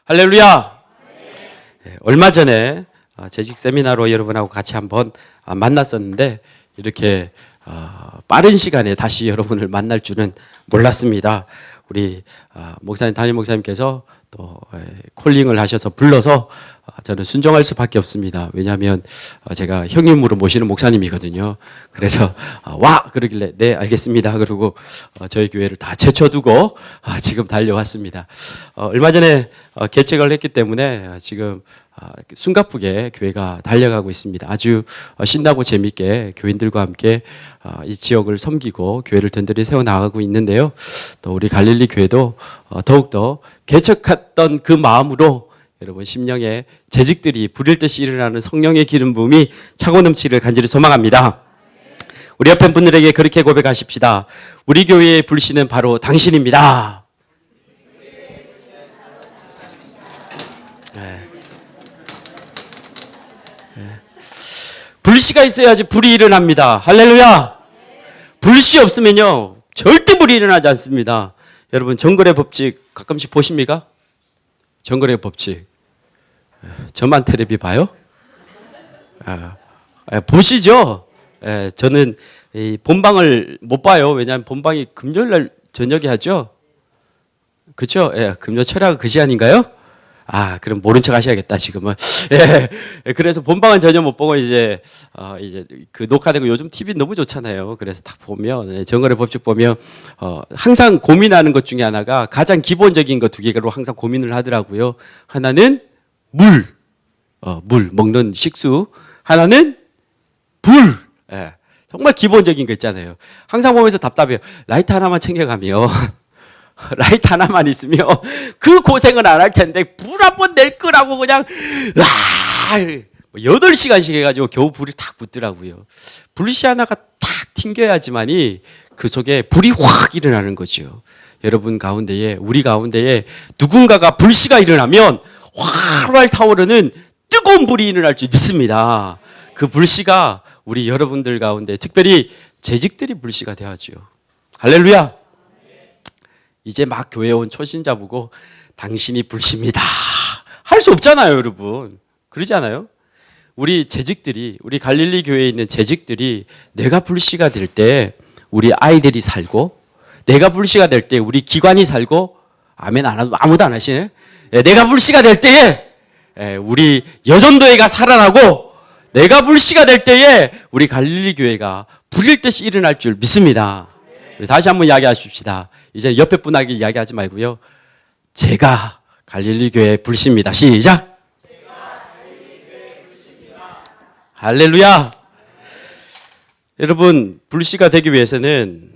할렐루야. 네, 얼마 전에 재직 세미나로 여러분하고 같이 한번 만났었는데 이렇게 빠른 시간에 다시 여러분을 만날 줄은 몰랐습니다. 우리 목사님, 담임 목사님께서 또 콜링을 하셔서 불러서 저는 순종할 수밖에 없습니다. 왜냐하면 제가 형님으로 모시는 목사님이거든요. 그래서 와 그러길래 네 알겠습니다. 그리고 저희 교회를 다 제쳐두고 지금 달려왔습니다. 얼마 전에 개척을 했기 때문에 지금 숨가쁘게 교회가 달려가고 있습니다. 아주 신나고 재밌게 교인들과 함께 이 지역을 섬기고 교회를 든든히 세워나가고 있는데요. 또 우리 갈릴리 교회도 더욱더 개척했던 그 마음으로 여러분 심령에 재직들이 불일 듯이 일어나는 성령의 기름 부음이 차고 넘치기를 간절히 소망합니다. 우리 옆에 분들에게 그렇게 고백하십시다. 우리 교회의 불씨는 바로 당신입니다. 불씨가 있어야지 불이 일어납니다. 할렐루야. 불씨 없으면요 절대 불이 일어나지 않습니다. 여러분 정글의 법칙 가끔씩 보십니까? 정글의 법칙 저만 텔레비 봐요? 보시죠. 저는 이 본방을 못 봐요. 왜냐하면 본방이 금요일날 저녁에 하죠. 그렇죠? 금요 철야가 그 시간인가요? 그럼 모른 척 하셔야겠다, 지금은. 그래서 본방은 전혀 못 보고, 이제 그 녹화되고 요즘 TV 너무 좋잖아요. 그래서 딱 보면, 정글의 법칙 보면, 항상 고민하는 것 중에 하나가 가장 기본적인 것 두 개로 항상 고민을 하더라고요. 하나는 물, 먹는 식수. 하나는 불. 정말 기본적인 거 있잖아요. 항상 보면서 답답해요. 라이터 하나만 챙겨가면. 라이트 하나만 있으면 그 고생은 안 할 텐데 불 한 번 낼 거라고 그냥 8시간씩 해가지고 겨우 불이 탁 붙더라고요. 불씨 하나가 탁 튕겨야지만이 그 속에 불이 확 일어나는 거죠. 여러분 가운데에 우리 가운데에 누군가가 불씨가 일어나면 활활 타오르는 뜨거운 불이 일어날 줄 믿습니다. 그 불씨가 우리 여러분들 가운데 특별히 재직들이 불씨가 되어야죠. 할렐루야. 이제 막 교회 온 초신자 보고 당신이 불씨입니다 할 수 없잖아요, 여러분. 그러지 않아요? 우리 재직들이, 우리 갈릴리 교회에 있는 재직들이 내가 불씨가 될 때 우리 아이들이 살고, 내가 불씨가 될 때 우리 기관이 살고, 아멘 안 하도 아무도 안 하시네. 내가 불씨가 될 때에 우리 여전도회가 살아나고, 내가 불씨가 될 때에 우리 갈릴리 교회가 불일 듯이 일어날 줄 믿습니다. 다시 한번 이야기하십시다. 이제 옆에 분에게 이야기하지 말고요. 제가 갈릴리 교회 불씨입니다. 시작. 제가 갈릴리 교회 불씨입니다. 할렐루야. 여러분 불씨가 되기 위해서는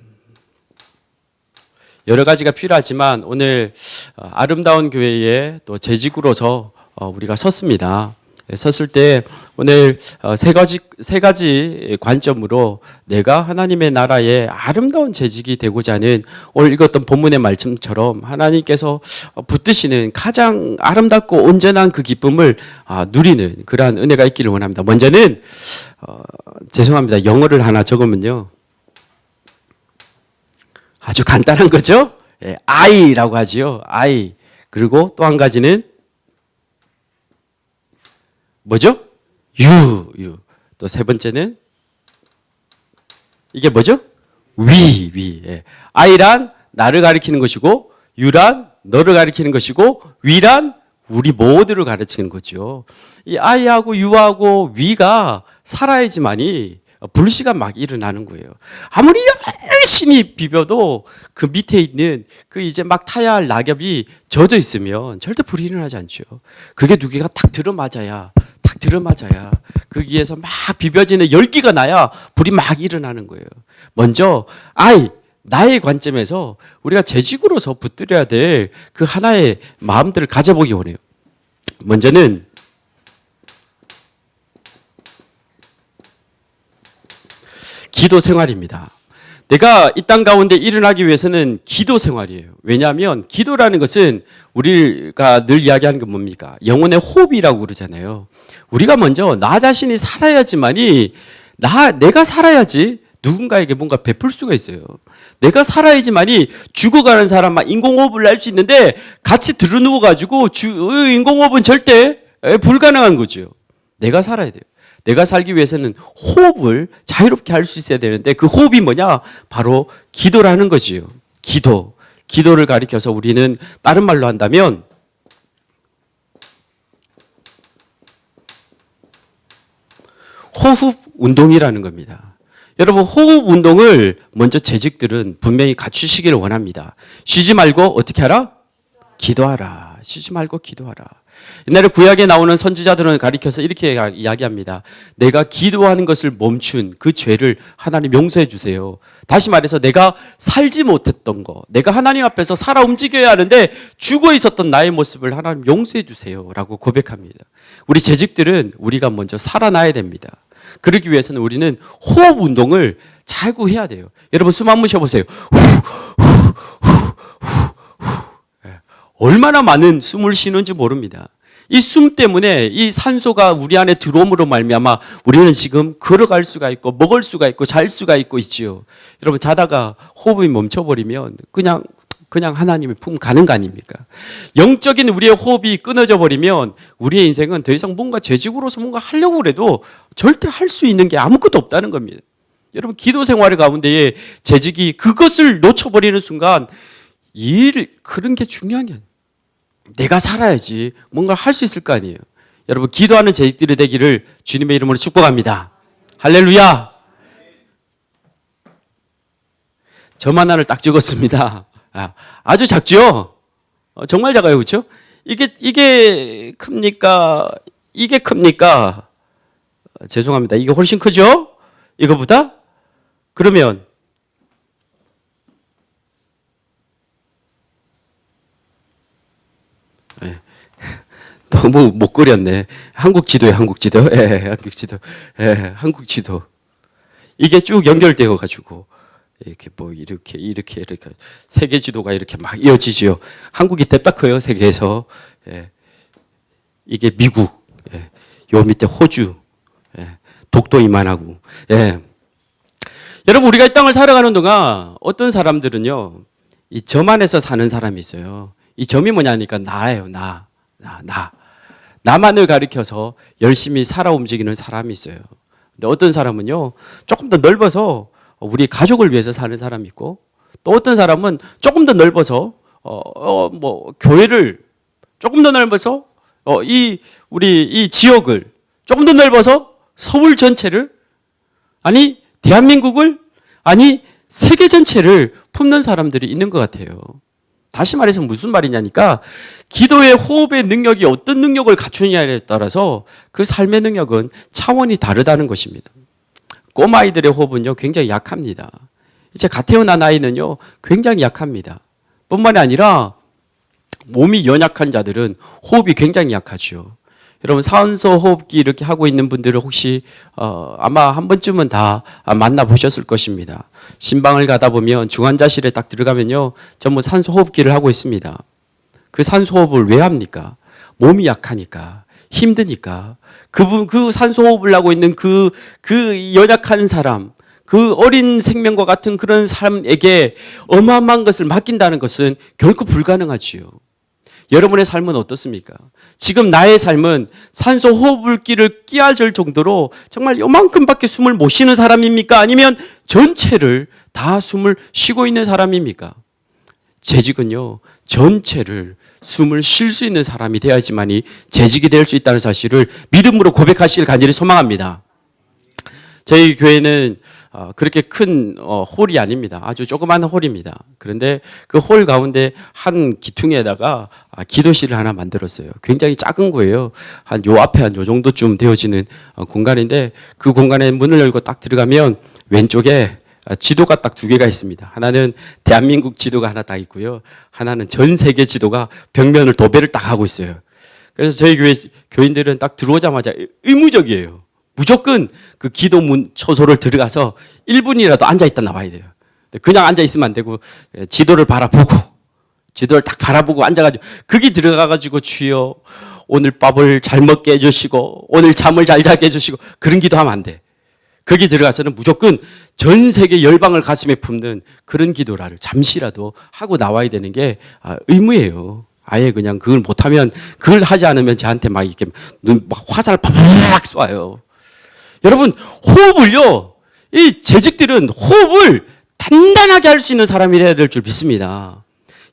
여러 가지가 필요하지만 오늘 아름다운 교회에 또 재직으로서 우리가 섰습니다. 섰을 때 오늘 세 가지 관점으로 내가 하나님의 나라의 아름다운 재직이 되고자 하는 오늘 읽었던 본문의 말씀처럼 하나님께서 붙드시는 가장 아름답고 온전한 그 기쁨을 누리는 그러한 은혜가 있기를 원합니다. 먼저는 죄송합니다. 영어를 하나 적으면요 아주 간단한 거죠. I라고 하지요. I. 그리고 또 한 가지는 뭐죠? you. 또 세 번째는 이게 뭐죠? we. I란 나를 가리키는 것이고 you란 너를 가리키는 것이고 we란 우리 모두를 가르치는 거죠. 이 I하고 you하고 we가 살아야지만이 불씨가 막 일어나는 거예요. 아무리 열심히 비벼도 그 밑에 있는 그 이제 막 타야 할 낙엽이 젖어 있으면 절대 불이 일어나지 않죠. 그게 두 개가 탁 들어맞아야 거기에서 막 비벼지는 열기가 나야 불이 막 일어나는 거예요. 먼저 나의 관점에서 우리가 재직으로서 붙들어야 될 그 하나의 마음들을 가져보기 원해요. 먼저는 기도 생활입니다. 내가 이 땅 가운데 일어나기 위해서는 기도 생활이에요. 왜냐하면 기도라는 것은 우리가 늘 이야기하는 건 뭡니까? 영혼의 호흡이라고 그러잖아요. 우리가 먼저 나 자신이 살아야지만이 내가 살아야지 누군가에게 뭔가 베풀 수가 있어요. 내가 살아야지만이 죽어가는 사람만 인공호흡을 할 수 있는데 같이 들어누워가지고 인공호흡은 절대 불가능한 거죠. 내가 살아야 돼요. 내가 살기 위해서는 호흡을 자유롭게 할 수 있어야 되는데 그 호흡이 뭐냐? 바로 기도라는 거지요. 기도를 가리켜서 우리는 다른 말로 한다면 호흡 운동이라는 겁니다. 여러분 호흡 운동을 먼저 재직들은 분명히 갖추시기를 원합니다. 쉬지 말고 어떻게 하라? 기도하라. 쉬지 말고 기도하라. 옛날에 구약에 나오는 선지자들은 가리켜서 이렇게 이야기합니다. 내가 기도하는 것을 멈춘 그 죄를 하나님 용서해 주세요. 다시 말해서 내가 살지 못했던 거, 내가 하나님 앞에서 살아 움직여야 하는데 죽어 있었던 나의 모습을 하나님 용서해 주세요 라고 고백합니다. 우리 재직들은 우리가 먼저 살아나야 됩니다. 그러기 위해서는 우리는 호흡 운동을 자꾸 해야 돼요. 여러분 숨 한번 쉬어보세요. 얼마나 많은 숨을 쉬는지 모릅니다. 이 숨 때문에 이 산소가 우리 안에 들어옴으로 말미암아 우리는 지금 걸어갈 수가 있고 먹을 수가 있고 잘 수가 있고 있지요. 여러분 자다가 호흡이 멈춰버리면 그냥 하나님의 품 가는 거 아닙니까? 영적인 우리의 호흡이 끊어져 버리면 우리의 인생은 더 이상 뭔가 재직으로서 뭔가 하려고 그래도 절대 할 수 있는 게 아무것도 없다는 겁니다. 여러분 기도 생활 가운데에 재직이 그것을 놓쳐버리는 순간 그런 게 중요한 게 아니에요. 내가 살아야지 뭔가 할 수 있을 거 아니에요. 여러분 기도하는 재직들이 되기를 주님의 이름으로 축복합니다. 할렐루야. 저만 하나를 딱 찍었습니다. 아주 작죠? 정말 작아요. 그렇죠? 이게 큽니까? 이게 큽니까? 죄송합니다. 이게 훨씬 크죠? 이거보다? 그러면 너무 못 그렸네. 한국 지도에 한국 지도. 한국 지도. 한국 지도. 이게 쭉 연결되어 가지고 이렇게 뭐 이렇게 세계 지도가 이렇게 막 이어지죠. 한국이 뎁다 커요. 세계에서. 이게 미국. 요 밑에 호주. 독도 이만하고. 여러분 우리가 이 땅을 살아가는 동안 어떤 사람들은요. 이 점 안에서 사는 사람이 있어요. 이 점이 뭐냐니까 나예요. 나. 나만을 가리켜서 열심히 살아 움직이는 사람이 있어요. 근데 어떤 사람은요. 조금 더 넓어서 우리 가족을 위해서 사는 사람이 있고 또 어떤 사람은 조금 더 넓어서 뭐 교회를 조금 더 넓어서 우리 이 지역을 조금 더 넓어서 서울 전체를 아니 대한민국을 아니 세계 전체를 품는 사람들이 있는 것 같아요. 다시 말해서 무슨 말이냐니까 기도의 호흡의 능력이 어떤 능력을 갖추느냐에 따라서 그 삶의 능력은 차원이 다르다는 것입니다. 꼬마아이들의 호흡은요 굉장히 약합니다. 이제 갓 태어난 아이는요 굉장히 약합니다. 뿐만이 아니라 몸이 연약한 자들은 호흡이 굉장히 약하죠. 여러분 산소 호흡기 이렇게 하고 있는 분들을 혹시 아마 한 번쯤은 다 만나보셨을 것입니다. 신방을 가다 보면 중환자실에 딱 들어가면요 전부 산소 호흡기를 하고 있습니다. 그 산소 호흡을 왜 합니까? 몸이 약하니까 힘드니까 그 산소 호흡을 하고 있는 그 연약한 사람 그 어린 생명과 같은 그런 사람에게 어마어마한 것을 맡긴다는 것은 결코 불가능하지요. 여러분의 삶은 어떻습니까? 지금 나의 삶은 산소 호흡기를 끼워줄 정도로 정말 요만큼밖에 숨을 못 쉬는 사람입니까? 아니면 전체를 다 숨을 쉬고 있는 사람입니까? 재직은요 전체를 숨을 쉴 수 있는 사람이 되어야지만이 재직이 될 수 있다는 사실을 믿음으로 고백하시길 간절히 소망합니다. 저희 교회는 그렇게 큰 홀이 아닙니다. 아주 조그만 홀입니다. 그런데 그 홀 가운데 한 기퉁에다가 기도실을 하나 만들었어요. 굉장히 작은 거예요. 한 요 앞에 한 요 정도쯤 되어지는 공간인데 그 공간에 문을 열고 딱 들어가면 왼쪽에 지도가 딱 두 개가 있습니다. 하나는 대한민국 지도가 하나 딱 있고요. 하나는 전 세계 지도가 벽면을 도배를 딱 하고 있어요. 그래서 저희 교회 교인들은 딱 들어오자마자 의무적이에요. 무조건 그 기도문 초소를 들어가서 1분이라도 앉아있다 나와야 돼요. 그냥 앉아있으면 안 되고 지도를 딱 바라보고 앉아가지고 거기 들어가가지고 주여 오늘 밥을 잘 먹게 해주시고 오늘 잠을 잘 자게 해주시고 그런 기도하면 안 돼. 거기 들어가서는 무조건 전 세계 열방을 가슴에 품는 그런 기도를 잠시라도 하고 나와야 되는 게 의무예요. 아예 그냥 그걸 못하면, 그걸 하지 않으면 저한테 막 이렇게 막 화살 팍팍 쏴요. 여러분, 호흡을요, 이 재직들은 호흡을 단단하게 할 수 있는 사람이라야 될 줄 믿습니다.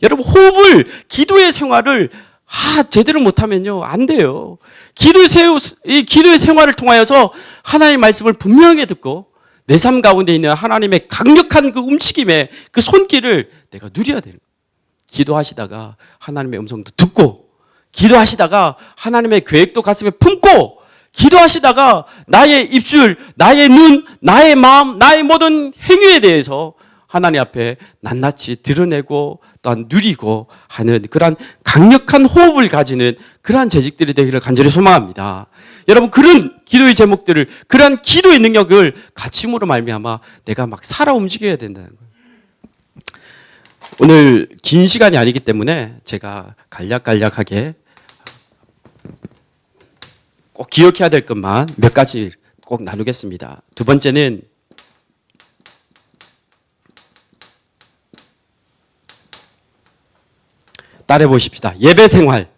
여러분, 호흡을, 기도의 생활을 제대로 못하면요, 안 돼요. 이 기도의 생활을 통하여서 하나님의 말씀을 분명하게 듣고 내 삶 가운데 있는 하나님의 강력한 그 움직임의 그 손길을 내가 누려야 되는 거예요. 기도하시다가 하나님의 음성도 듣고, 기도하시다가 하나님의 계획도 가슴에 품고, 기도하시다가 나의 입술, 나의 눈, 나의 마음, 나의 모든 행위에 대해서 하나님 앞에 낱낱이 드러내고 또한 누리고 하는 그러한 강력한 호흡을 가지는 그러한 재직들이 되기를 간절히 소망합니다. 여러분, 그런 기도의 제목들을, 그러한 기도의 능력을 갖춤으로 말미암아 내가 막 살아 움직여야 된다는 거예요. 오늘 긴 시간이 아니기 때문에 제가 간략간략하게 꼭 기억해야 될 것만 몇 가지 꼭 나누겠습니다. 두 번째는 따라해 보십시다. 예배 생활.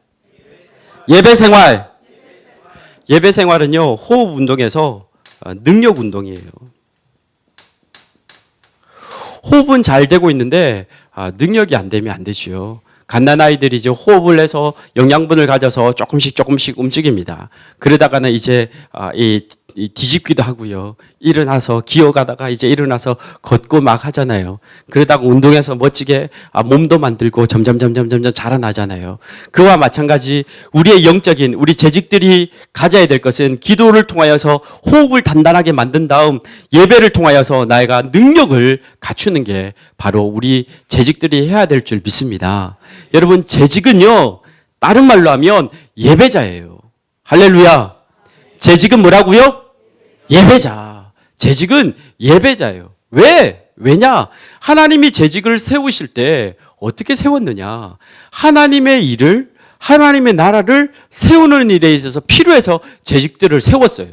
예배 생활. 예배 생활은요, 호흡 운동에서 능력 운동이에요. 호흡은 잘 되고 있는데 능력이 안 되면 안 되지요. 갓난아이들이 이제 호흡을 해서 영양분을 가져서 조금씩 움직입니다. 그러다가는 이제 이 뒤집기도 하고요. 일어나서 기어가다가 이제 일어나서 걷고 막 하잖아요. 그러다가 운동해서 멋지게 몸도 만들고 점점 자라나잖아요. 그와 마찬가지 우리의 영적인 우리 재직들이 가져야 될 것은 기도를 통하여서 호흡을 단단하게 만든 다음 예배를 통하여서 나이가 능력을 갖추는 게 바로 우리 재직들이 해야 될 줄 믿습니다. 여러분, 재직은요, 다른 말로 하면 예배자예요. 할렐루야. 재직은 뭐라고요? 예배자. 재직은 예배자예요. 왜냐? 하나님이 재직을 세우실 때 어떻게 세웠느냐? 하나님의 일을, 하나님의 나라를 세우는 일에 있어서 필요해서 재직들을 세웠어요.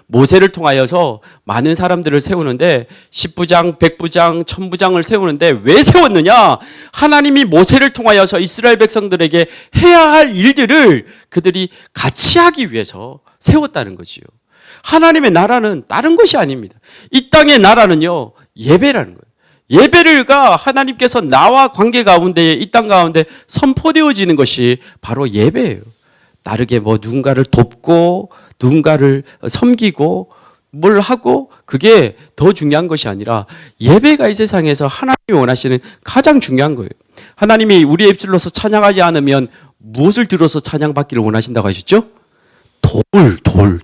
모세를 통하여서 많은 사람들을 세우는데 10부장, 100부장, 1000부장을 세우는데 왜 세웠느냐? 하나님이 모세를 통하여서 이스라엘 백성들에게 해야 할 일들을 그들이 같이 하기 위해서 세웠다는 거지요. 하나님의 나라는 다른 것이 아닙니다. 이 땅의 나라는요, 예배라는 거예요. 예배가 하나님께서 나와 관계 가운데, 이 땅 가운데 선포되어지는 것이 바로 예배예요. 다르게 누군가를 돕고 누군가를 섬기고 뭘 하고 그게 더 중요한 것이 아니라 예배가 이 세상에서 하나님이 원하시는 가장 중요한 거예요. 하나님이 우리의 입술로서 찬양하지 않으면 무엇을 들어서 찬양받기를 원하신다고 하셨죠?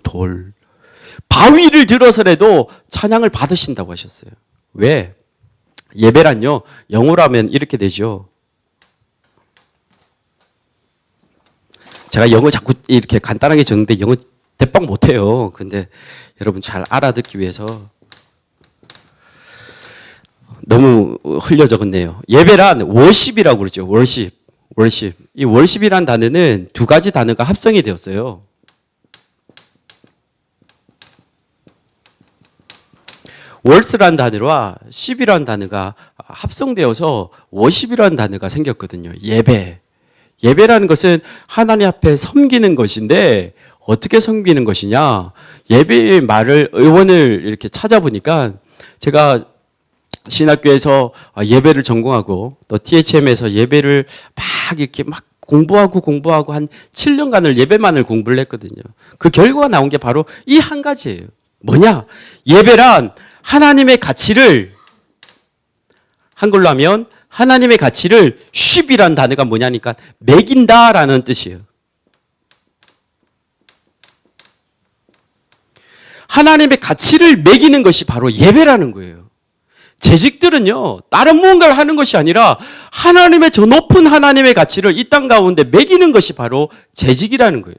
돌. 바위를 들어서라도 찬양을 받으신다고 하셨어요. 왜? 예배란요, 영어로 하면 이렇게 되죠. 제가 영어 자꾸 이렇게 간단하게 적는데 영어 대빵 못해요. 근데 여러분 잘 알아듣기 위해서 너무 흘려 적었네요. 예배란 워십이라고 그러죠. 워십. 이 워십이란 단어는 두 가지 단어가 합성이 되었어요. 월스라는 단어와 십이라는 단어가 합성되어서 워십이라는 단어가 생겼거든요. 예배라는 것은 하나님 앞에 섬기는 것인데 어떻게 섬기는 것이냐? 예배의 말을 의원을 이렇게 찾아보니까 제가 신학교에서 예배를 전공하고 또 THM에서 예배를 막 이렇게 막 공부하고 한 7년간을 예배만을 공부를 했거든요. 그 결과가 나온 게 바로 이 한 가지예요. 뭐냐? 예배란 하나님의 가치를, 한글로 하면 하나님의 가치를 쉽이란 단어가 뭐냐니까 매긴다라는 뜻이에요. 하나님의 가치를 매기는 것이 바로 예배라는 거예요. 재직들은요, 다른 무언가를 하는 것이 아니라 하나님의 저 높은 하나님의 가치를 이 땅 가운데 매기는 것이 바로 재직이라는 거예요.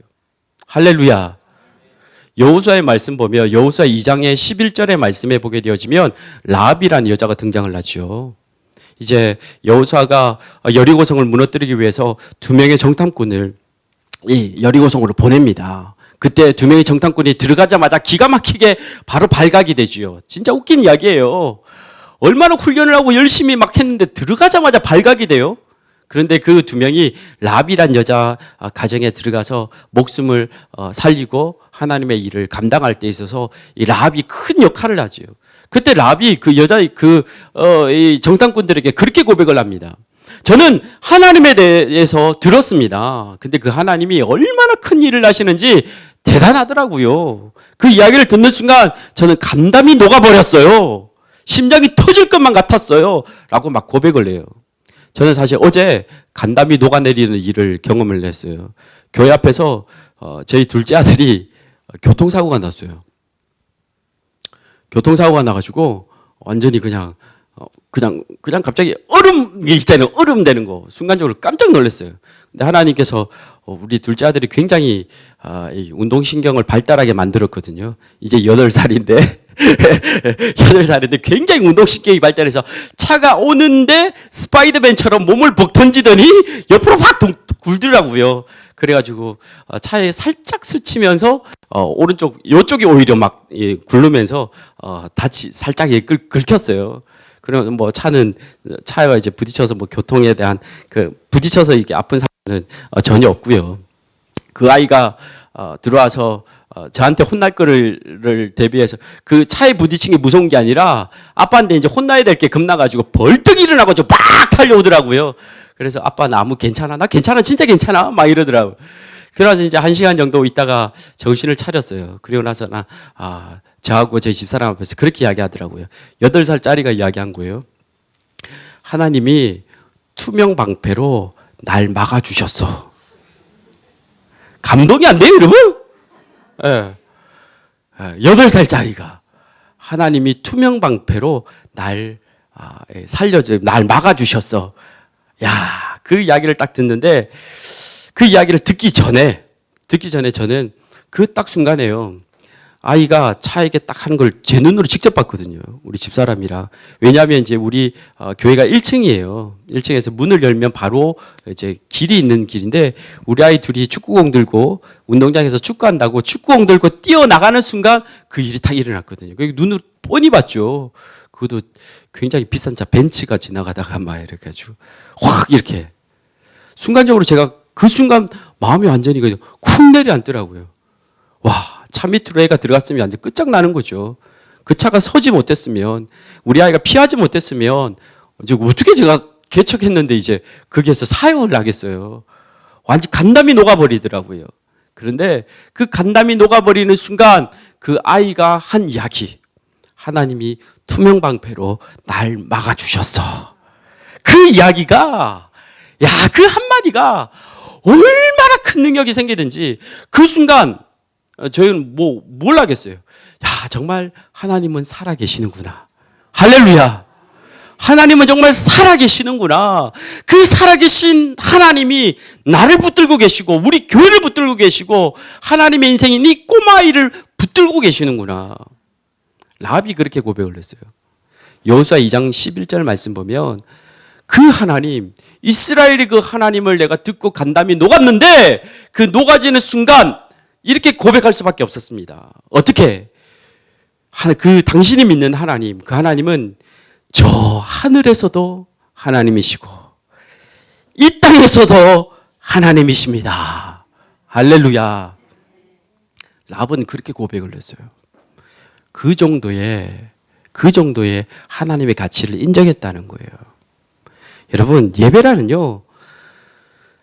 할렐루야. 여호수아의 말씀 보면 여호수아 2장의 11절의 말씀에 보게 되어지면 라합이라는 여자가 등장을 하죠. 이제 여호수아가 여리고성을 무너뜨리기 위해서 두 명의 정탐꾼을 이 여리고성으로 보냅니다. 그때 두 명의 정탐꾼이 들어가자마자 기가 막히게 바로 발각이 되지요. 진짜 웃긴 이야기예요. 얼마나 훈련을 하고 열심히 막 했는데 들어가자마자 발각이 돼요. 그런데 그 두 명이 라비란 여자 가정에 들어가서 목숨을 살리고 하나님의 일을 감당할 때 있어서 이 라비 큰 역할을 하지요. 그때 라비 그 여자 이 정탐꾼들에게 그렇게 고백을 합니다. 저는 하나님에 대해서 들었습니다. 근데 그 하나님이 얼마나 큰 일을 하시는지 대단하더라고요. 그 이야기를 듣는 순간 저는 간담이 녹아버렸어요. 심장이 터질 것만 같았어요. 라고 막 고백을 해요. 저는 사실 어제 간담이 녹아내리는 일을 경험을 했어요. 교회 앞에서 저희 둘째 아들이 교통사고가 났어요. 교통사고가 나가지고 완전히 그냥 갑자기 얼음 있잖아요. 얼음 되는 거. 순간적으로 깜짝 놀랐어요. 근데 하나님께서 우리 둘째 아들이 굉장히 운동신경을 발달하게 만들었거든요. 이제 8살인데 8살인데 굉장히 운동신경이 발달해서 차가 오는데 스파이더맨처럼 몸을 벅 던지더니 옆으로 확 굴더라고요. 그래가지고 차에 살짝 스치면서 오른쪽 요쪽이 오히려 막 굴르면서 살짝 긁혔어요. 그러면 뭐 차가 이제 부딪혀서 뭐 교통에 대한 부딪혀서 이게 아픈 사고는 전혀 없고요. 그 아이가 들어와서 저한테 혼날 거를 대비해서 그 차에 부딪힌 게 무서운 게 아니라 아빠한테 이제 혼나야 될 게 겁나가지고 벌떡 일어나가지고 막 달려오더라고요. 그래서 아빠 나 아무 괜찮아? 나 괜찮아? 진짜 괜찮아? 막 이러더라고요. 그래서 이제 1시간 정도 있다가 정신을 차렸어요. 그리고 나서 저하고 저희 집사람 앞에서 그렇게 이야기하더라고요. 8살짜리가 이야기한 거예요. 하나님이 투명 방패로 날 막아주셨어. 감동이 안 돼요, 여러분? 예. 8살짜리가 하나님이 투명 방패로 날 날 막아주셨어. 야, 그 이야기를 딱 듣는데 그 이야기를 듣기 전에 저는 그 딱 순간에요. 아이가 차에게 딱 하는 걸 제 눈으로 직접 봤거든요. 우리 집사람이랑. 왜냐하면 이제 우리 교회가 1층이에요. 1층에서 문을 열면 바로 이제 길이 있는 길인데 우리 아이 둘이 축구공 들고 운동장에서 축구한다고 축구공 들고 뛰어나가는 순간 그 일이 딱 일어났거든요. 눈으로 뻔히 봤죠. 그것도 굉장히 비싼 차 벤츠가 지나가다가 막 이렇게 가지고 확 이렇게 순간적으로 제가 그 순간 마음이 완전히 그냥 쿵 내려앉더라고요. 와, 차 밑으로 애가 들어갔으면 완전 끝장나는 거죠. 그 차가 서지 못했으면, 우리 아이가 피하지 못했으면, 이제 어떻게 제가 개척했는데 이제 거기에서 사역을 하겠어요. 완전 간담이 녹아버리더라고요. 그런데 그 간담이 녹아버리는 순간 그 아이가 한 이야기. 하나님이 투명방패로 날 막아주셨어. 그 이야기가, 그 한마디가 얼마나 큰 능력이 생기든지 그 순간 저희는 뭘 하겠어요? 정말 하나님은 살아계시는구나. 할렐루야. 하나님은 정말 살아계시는구나. 그 살아계신 하나님이 나를 붙들고 계시고 우리 교회를 붙들고 계시고 하나님의 인생인 이 꼬마아이를 붙들고 계시는구나. 라합이 그렇게 고백을 했어요. 여호수아 2장 11절 말씀 보면 그 하나님, 이스라엘의 그 하나님을 내가 듣고 간담이 녹았는데 그 녹아지는 순간 이렇게 고백할 수밖에 없었습니다. 어떻게? 그 당신이 믿는 하나님, 그 하나님은 저 하늘에서도 하나님이시고 이 땅에서도 하나님이십니다. 할렐루야. 라합은 그렇게 고백을 했어요. 그 정도의 하나님의 가치를 인정했다는 거예요. 여러분, 예배라는요,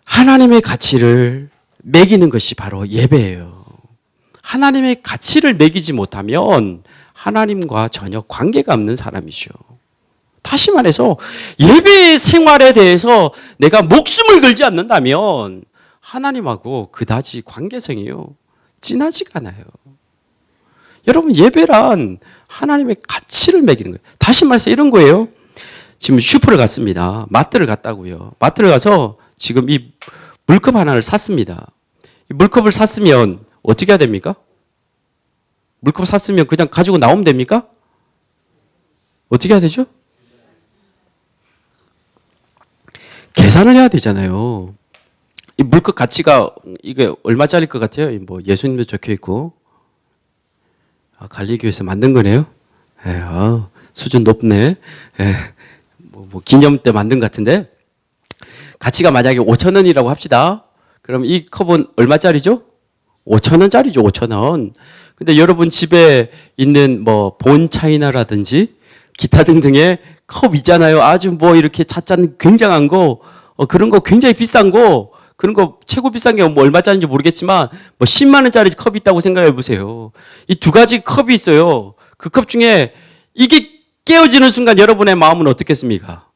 하나님의 가치를 매기는 것이 바로 예배예요. 하나님의 가치를 매기지 못하면 하나님과 전혀 관계가 없는 사람이죠. 다시 말해서 예배 생활에 대해서 내가 목숨을 걸지 않는다면 하나님하고 그다지 관계성이요, 진하지가 않아요. 여러분, 예배란 하나님의 가치를 매기는 거예요. 다시 말해서 이런 거예요. 지금 슈퍼를 갔습니다. 마트를 갔다고요. 마트를 가서 지금 이 물컵 하나를 샀습니다. 이 물컵을 샀으면 어떻게 해야 됩니까? 물컵 샀으면 그냥 가지고 나오면 됩니까? 어떻게 해야 되죠? 계산을 해야 되잖아요. 이 물컵 가치가 이게 얼마짜리일 것 같아요? 뭐 예수님도 적혀 있고. 갈리교에서 만든 거네요. 수준 높네. 뭐 기념 때 만든 것 같은데. 가치가 만약에 5,000원이라고 합시다. 그럼 이 컵은 얼마짜리죠? 5,000원짜리죠, 5,000원. 근데 여러분 집에 있는 뭐 본 차이나라든지 기타 등등의 컵 있잖아요. 아주 뭐 이렇게 찻잔 굉장한 거, 그런 거 굉장히 비싼 거, 그런 거 최고 비싼 게 뭐 얼마짜리인지 모르겠지만 뭐 10만 원짜리 컵이 있다고 생각해 보세요. 이 두 가지 컵이 있어요. 그 컵 중에 이게 깨어지는 순간 여러분의 마음은 어떻겠습니까?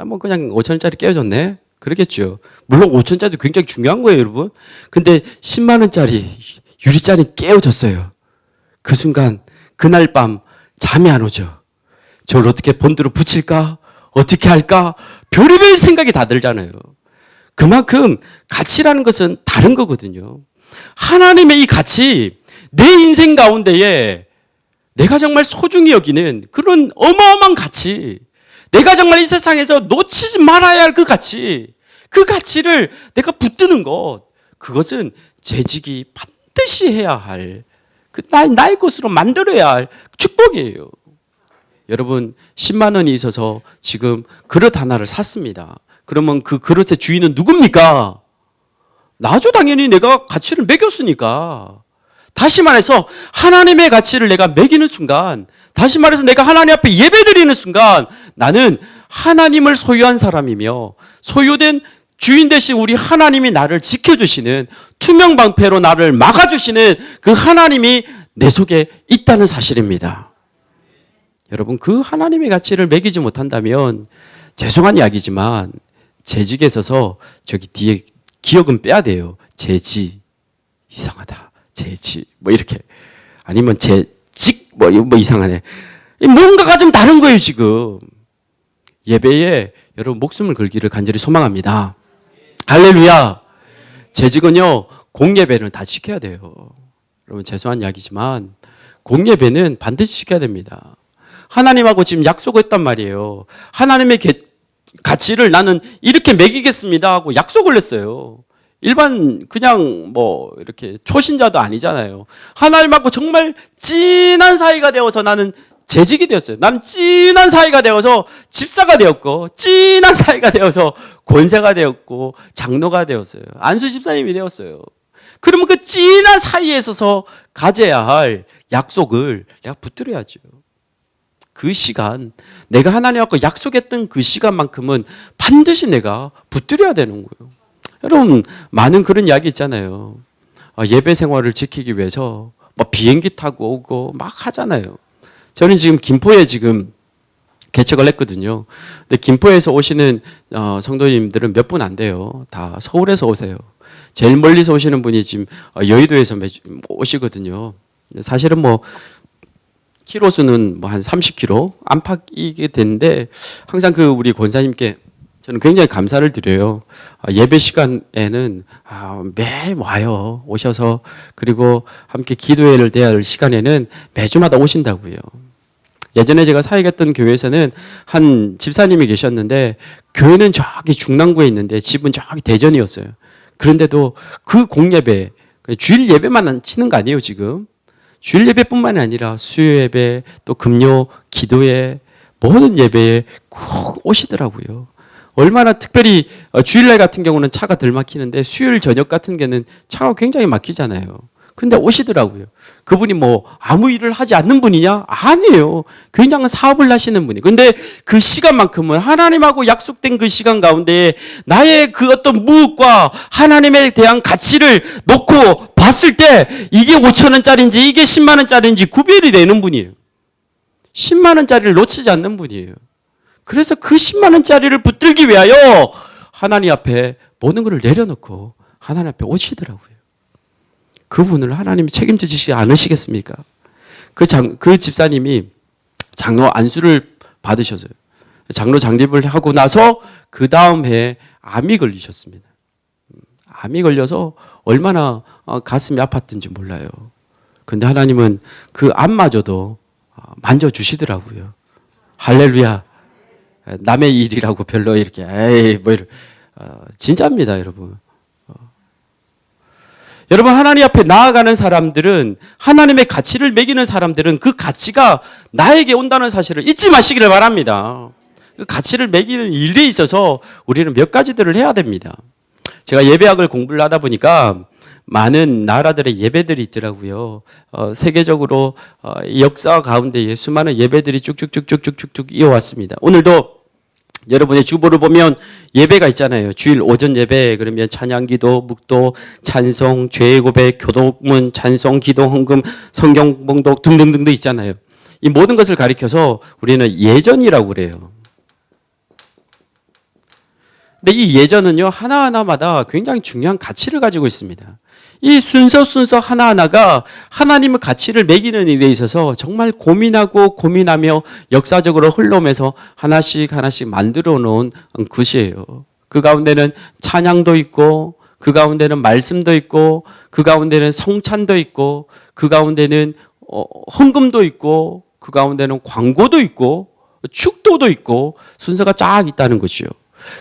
뭐 그냥 5,000원짜리 깨어졌네. 그러겠죠. 물론 5,000원짜리도 굉장히 중요한 거예요, 여러분. 근데 10만 원짜리 유리잔이 깨어졌어요. 그 순간 그날 밤 잠이 안 오죠. 저걸 어떻게 본드로 붙일까? 어떻게 할까? 별의별 생각이 다 들잖아요. 그만큼 가치라는 것은 다른 거거든요. 하나님의 이 가치, 내 인생 가운데에 내가 정말 소중히 여기는 그런 어마어마한 가치, 내가 정말 이 세상에서 놓치지 말아야 할 그 가치를 내가 붙드는 것, 그것은 재직이 반드시 해야 할, 나의 것으로 만들어야 할 축복이에요. 여러분 10만 원이 있어서 지금 그릇 하나를 샀습니다. 그러면 그 그릇의 주인은 누굽니까? 나죠. 당연히 내가 가치를 매겼으니까. 다시 말해서 하나님의 가치를 내가 매기는 순간, 다시 말해서 내가 하나님 앞에 예배드리는 순간 나는 하나님을 소유한 사람이며 소유된 주인 되신 우리 하나님이 나를 지켜주시는, 투명방패로 나를 막아주시는 그 하나님이 내 속에 있다는 사실입니다. 여러분 그 하나님의 가치를 매기지 못한다면 죄송한 이야기지만 재직에 있어서 저기 뒤에 기억은 빼야 돼요. 재지 이상하다. 재지 뭐 이렇게 아니면 재직 뭐 이상하네. 뭔가가 좀 다른 거예요 지금. 예배에 여러분 목숨을 걸기를 간절히 소망합니다. 할렐루야. 재직은요 공예배는 다 지켜야 돼요. 여러분 죄송한 이야기지만 공예배는 반드시 지켜야 됩니다. 하나님하고 지금 약속했단 말이에요. 하나님의 가치를 나는 이렇게 매기겠습니다 하고 약속을 했어요. 일반 그냥 뭐 이렇게 초신자도 아니잖아요. 하나님하고 정말 진한 사이가 되어서 나는 재직이 되었어요. 나는 진한 사이가 되어서 집사가 되었고, 진한 사이가 되어서 권세가 되었고, 장로가 되었어요. 안수 집사님이 되었어요. 그러면 그 진한 사이에 있어서 가져야 할 약속을 내가 붙들어야죠. 그 시간, 내가 하나님하고 약속했던 그 시간만큼은 반드시 내가 붙들어야 되는 거예요. 여러분, 많은 그런 이야기 있잖아요. 예배 생활을 지키기 위해서 뭐 비행기 타고 오고 막 하잖아요. 저는 지금 김포에 지금 개척을 했거든요. 근데 김포에서 오시는 성도님들은 몇 분 안 돼요. 다 서울에서 오세요. 제일 멀리서 오시는 분이 지금 여의도에서 오시거든요. 사실은 뭐 키로수는 뭐 한 30km 안팎이게 되는데 항상 그 우리 권사님께 저는 굉장히 감사를 드려요. 예배 시간에는 매 와요. 오셔서 그리고 함께 기도회를 대할 시간에는 매주마다 오신다고요. 예전에 제가 사역했던 교회에서는 한 집사님이 계셨는데 교회는 저기 중랑구에 있는데 집은 저기 대전이었어요. 그런데도 그 공예배, 주일 예배만 치는 거 아니에요 지금. 주일 예배뿐만이 아니라 수요 예배, 또 금요 기도회, 모든 예배에 꼭 오시더라고요. 얼마나 특별히 주일날 같은 경우는 차가 덜 막히는데 수요일 저녁 같은 게는 차가 굉장히 막히잖아요. 근데 오시더라고요. 그분이 뭐 아무 일을 하지 않는 분이냐? 아니에요. 굉장한 사업을 하시는 분이. 근데 그 시간만큼은 하나님하고 약속된 그 시간 가운데 나의 그 어떤 무엇과 하나님에 대한 가치를 놓고 봤을 때 이게 5,000원짜리인지 이게 10만 원짜리인지 구별이 되는 분이에요. 10만 원짜리를 놓치지 않는 분이에요. 그래서 그 10만 원짜리를 붙들기 위하여 하나님 앞에 모든 것을 내려놓고 하나님 앞에 오시더라고요. 그분을 하나님이 책임져 주시지 않으시겠습니까? 그 집사님이 장로 안수를 받으셨어요. 장로 장립을 하고 나서 그 다음 해에 암이 걸리셨습니다. 암이 걸려서 얼마나 가슴이 아팠던지 몰라요. 근데 하나님은 그 암마저도 만져주시더라고요. 할렐루야. 남의 일이라고 별로 이렇게, 진짜입니다, 여러분. 여러분, 하나님 앞에 나아가는 사람들은, 하나님의 가치를 매기는 사람들은 그 가치가 나에게 온다는 사실을 잊지 마시기를 바랍니다. 그 가치를 매기는 일에 있어서 우리는 몇 가지들을 해야 됩니다. 제가 예배학을 공부를 하다 보니까 많은 나라들의 예배들이 있더라고요. 세계적으로 역사 가운데에 수많은 예배들이 쭉쭉쭉쭉쭉쭉 이어왔습니다. 오늘도 여러분의 주보를 보면 예배가 있잖아요. 주일 오전 예배, 그러면 찬양기도, 묵도, 찬송, 죄의 고백, 교독문, 찬송, 기도, 헌금, 성경 봉독 등등등도 있잖아요. 이 모든 것을 가리켜서 우리는 예전이라고 그래요. 근데 이 예전은요, 하나하나마다 굉장히 중요한 가치를 가지고 있습니다. 이 순서 하나하나가 하나님의 가치를 매기는 일에 있어서 정말 고민하며 역사적으로 흘러오면서 하나씩 만들어 놓은 것이에요. 그 가운데는 찬양도 있고, 그 가운데는 말씀도 있고, 그 가운데는 성찬도 있고, 그 가운데는 헌금도 있고, 그 가운데는 광고도 있고, 축도도 있고, 순서가 쫙 있다는 것이요.